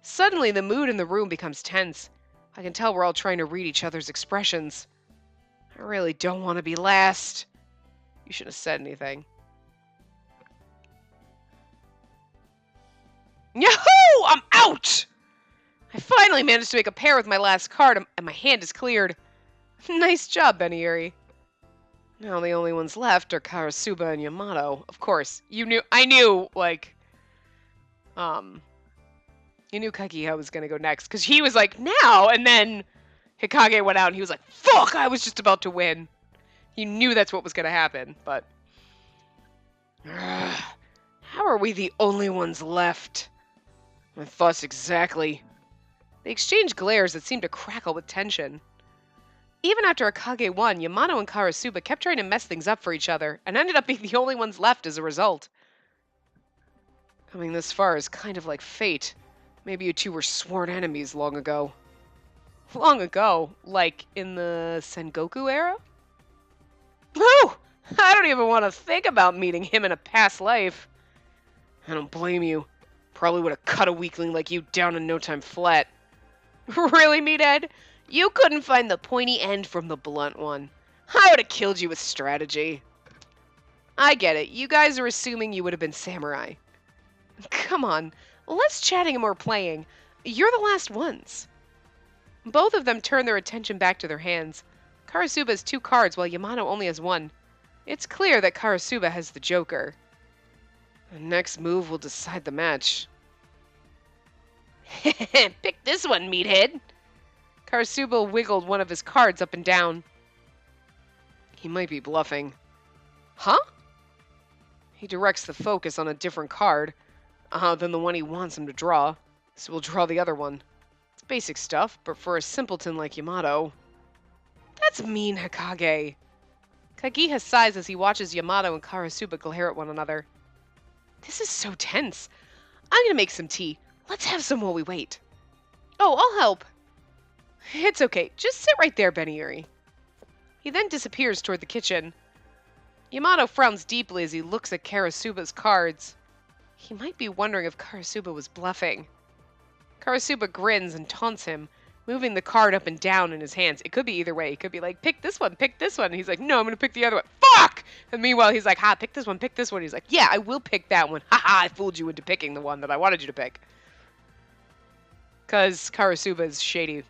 Suddenly, the mood in the room becomes tense. I can tell we're all trying to read each other's expressions. I really don't want to be last. You shouldn't have said anything. Yahoo! I'm out! I finally managed to make a pair with my last card, and my hand is cleared. Nice job, Beniyuri. Now the only ones left are Karasuba and Yamato. Of course, you knew. I knew, like, you knew Kageha was gonna go next because he was like, now, and then Hikage went out and he was like, fuck, I was just about to win. He knew that's what was gonna happen, but how are we the only ones left? My thoughts exactly. They exchanged glares that seemed to crackle with tension. Even after Akage won, Yamato and Karasuba kept trying to mess things up for each other, and ended up being the only ones left as a result. Coming this far is kind of like fate. Maybe you two were sworn enemies long ago. Long ago? Like in the Sengoku era? Whew! I don't even want to think about meeting him in a past life. I don't blame you. Probably would have cut a weakling like you down in no time flat. Really, Meathead? You couldn't find the pointy end from the blunt one. I would have killed you with strategy. I get it. You guys are assuming you would have been samurai. Come on. Less chatting and more playing. You're the last ones. Both of them turn their attention back to their hands. Karasuba has 2 cards while Yamato only has 1. It's clear that Karasuba has the Joker. The next move will decide the match. Pick this one, Meathead. Karasuba wiggled one of his cards up and down. He might be bluffing. Huh? He directs the focus on a different card than the one he wants him to draw, so we'll draw the other one. It's basic stuff, but for a simpleton like Yamato... That's mean, Hikage. Kageha sighs as he watches Yamato and Karasuba glare at one another. This is so tense. I'm gonna make some tea. Let's have some while we wait. Oh, I'll help. It's okay. Just sit right there, Beniyuri. He then disappears toward the kitchen. Yamato frowns deeply as he looks at Karasuba's cards. He might be wondering if Karasuba was bluffing. Karasuba grins and taunts him, moving the card up and down in his hands. It could be either way. It could be like, pick this one, pick this one. And he's like, no, I'm going to pick the other one. Fuck! And meanwhile, he's like, pick this one, pick this one. He's like, yeah, I will pick that one. Ha, I fooled you into picking the one that I wanted you to pick. Because Karasuba is shady.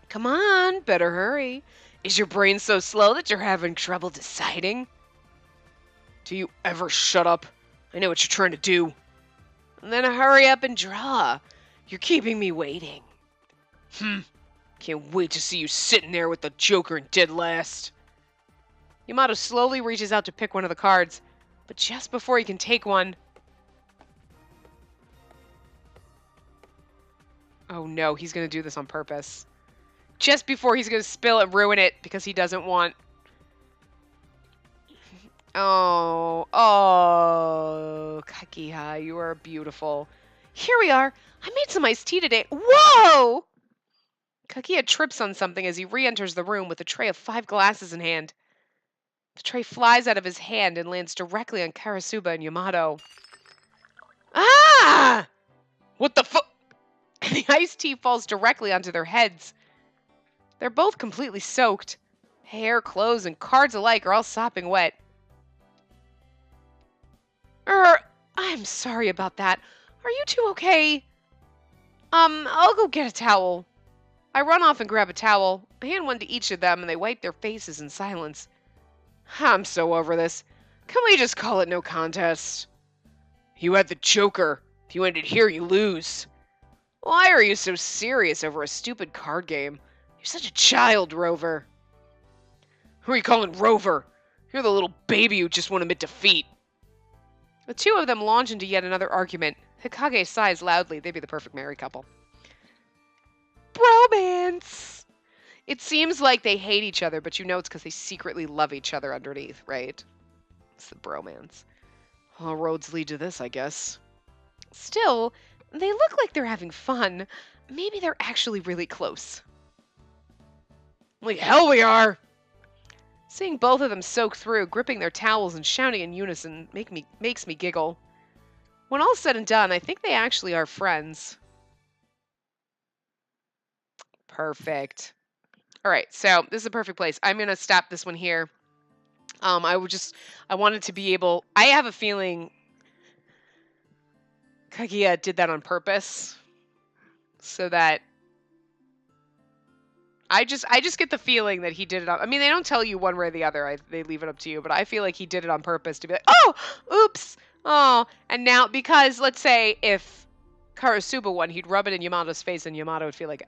Come on, better hurry. Is your brain so slow that you're having trouble deciding? Do you ever shut up? I know what you're trying to do. And then hurry up and draw. You're keeping me waiting. Can't wait to see you sitting there with the Joker in dead last. Yamato slowly reaches out to pick one of the cards, but just before he can take one... Oh no, he's going to do this on purpose. Just before he's going to spill and ruin it because he doesn't want... Oh, Kageha, you are beautiful. Here we are. I made some iced tea today. Whoa! Kageha trips on something as he re-enters the room with a tray of 5 glasses in hand. The tray flies out of his hand and lands directly on Karasuba and Yamato. Ah! What the fu- And the iced tea falls directly onto their heads. They're both completely soaked. Hair, clothes, and cards alike are all sopping wet. I'm sorry about that. Are you two okay? I'll go get a towel. I run off and grab a towel. I hand one to each of them, and they wipe their faces in silence. I'm so over this. Can we just call it no contest? You had the Joker. If you ended here, you lose. Why are you so serious over a stupid card game? You're such a child, Rover. Who are you calling Rover? You're the little baby who just won't admit defeat. The two of them launch into yet another argument. Hikage sighs loudly. They'd be the perfect married couple. Bromance! It seems like they hate each other, but you know it's because they secretly love each other underneath, right? It's the bromance. All roads lead to this, I guess. Still, they look like they're having fun. Maybe they're actually really close. Like hell we are! Seeing both of them soak through, gripping their towels and shouting in unison makes me giggle. When all's said and done, I think they actually are friends. Perfect. All right, so this is a perfect place. I'm going to stop this one here. I wanted to be able, I have a feeling Kaguya did that on purpose so that I just get the feeling that he did it on, I mean, they don't tell you one way or the other. They leave it up to you, but I feel like he did it on purpose to be like, oh, oops. Oh, and now, because let's say if Karasuba won, he'd rub it in Yamato's face and Yamato would feel like,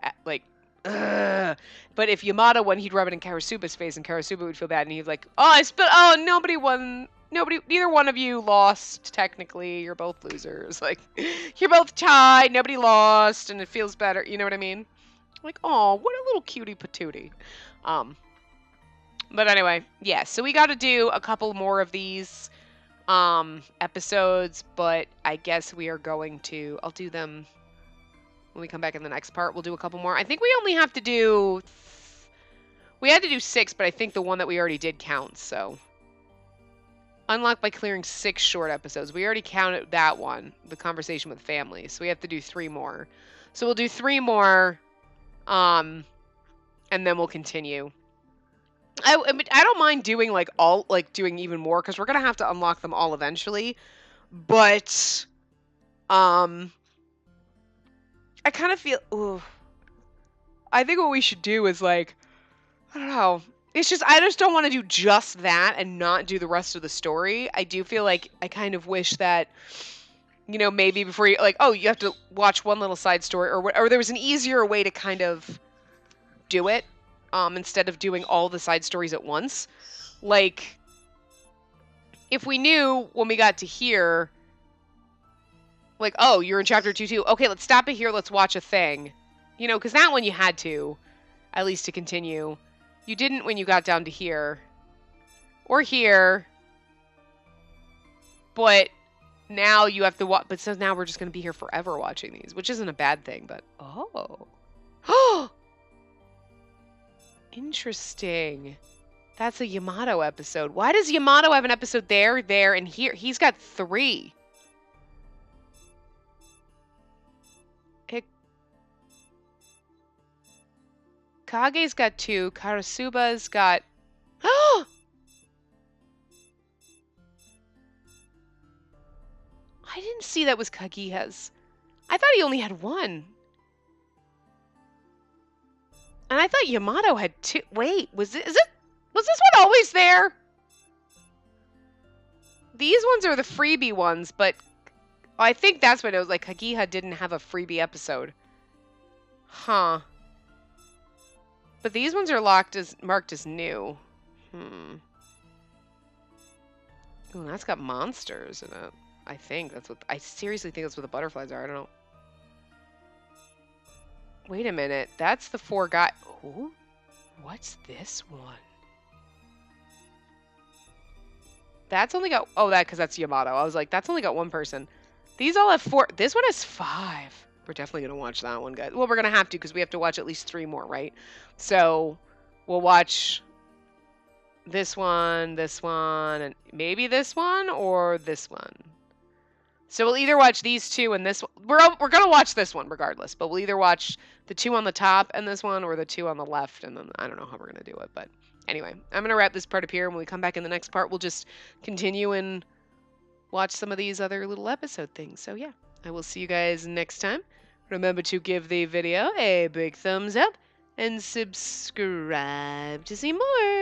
ugh. But if Yamato won, he'd rub it in Karasuba's face and Karasuba would feel bad and he'd like, nobody won. Neither one of you lost, technically. You're both losers. Like, you're both tied, nobody lost, and it feels better. You know what I mean? Like, oh, what a little cutie patootie. But anyway, yeah, so we got to do a couple more of these episodes, but I guess we are going to, I'll do them when we come back in the next part. We'll do a couple more. I think we only have to do, we had to do 6, but I think the one that we already did counts, so. Unlocked by clearing 6 short episodes. We already counted that one, the conversation with family, so we have to do 3 more. So we'll do 3 more, and then we'll continue. I don't mind doing doing even more because we're gonna have to unlock them all eventually, but I kind of feel. Ooh, I think what we should do is I don't know. It's just I just don't want to do just that and not do the rest of the story. I do feel like I kind of wish that maybe before you you have to watch one little side story or there was an easier way to kind of do it. Instead of doing all the side stories at once. Like, if we knew when we got to here, oh, you're in chapter 2 too. Okay, let's stop it here. Let's watch a thing. Because that one you had to, at least to continue. You didn't when you got down to here. Or here. But now you have to watch. But so now we're just going to be here forever watching these, which isn't a bad thing, but. Oh. Oh! Interesting. That's a Yamato episode. Why does Yamato have an episode there, and here? He's got 3. Kage's got 2. Karasuba's got... Oh! I didn't see that was Kaguya's. I thought he only had 1. And I thought Yamato had 2. Wait, was this one always there? These ones are the freebie ones, but I think that's what it was. Like, Kaguya didn't have a freebie episode. Huh. But these ones are marked as new. Ooh, that's got monsters in it. I seriously think that's what the butterflies are. I don't know. Wait a minute. That's the 4 guys. Ooh, what's this one? That's only got... Oh, because that's Yamato. I was like, that's only got 1 person. These all have 4. This one has 5. We're definitely going to watch that one, guys. Well, we're going to have to because we have to watch at least 3 more, right? So, we'll watch this one, and maybe this one, or this one. So we'll either watch these 2 and this one. We're going to watch this one regardless, but we'll either watch the 2 on the top and this one, or the 2 on the left, and then I don't know how we're going to do it, but anyway, I'm going to wrap this part up here, and when we come back in the next part, we'll just continue in watch some of these other little episode things. So yeah, I will see you guys next time. Remember to give the video a big thumbs up and subscribe to see more.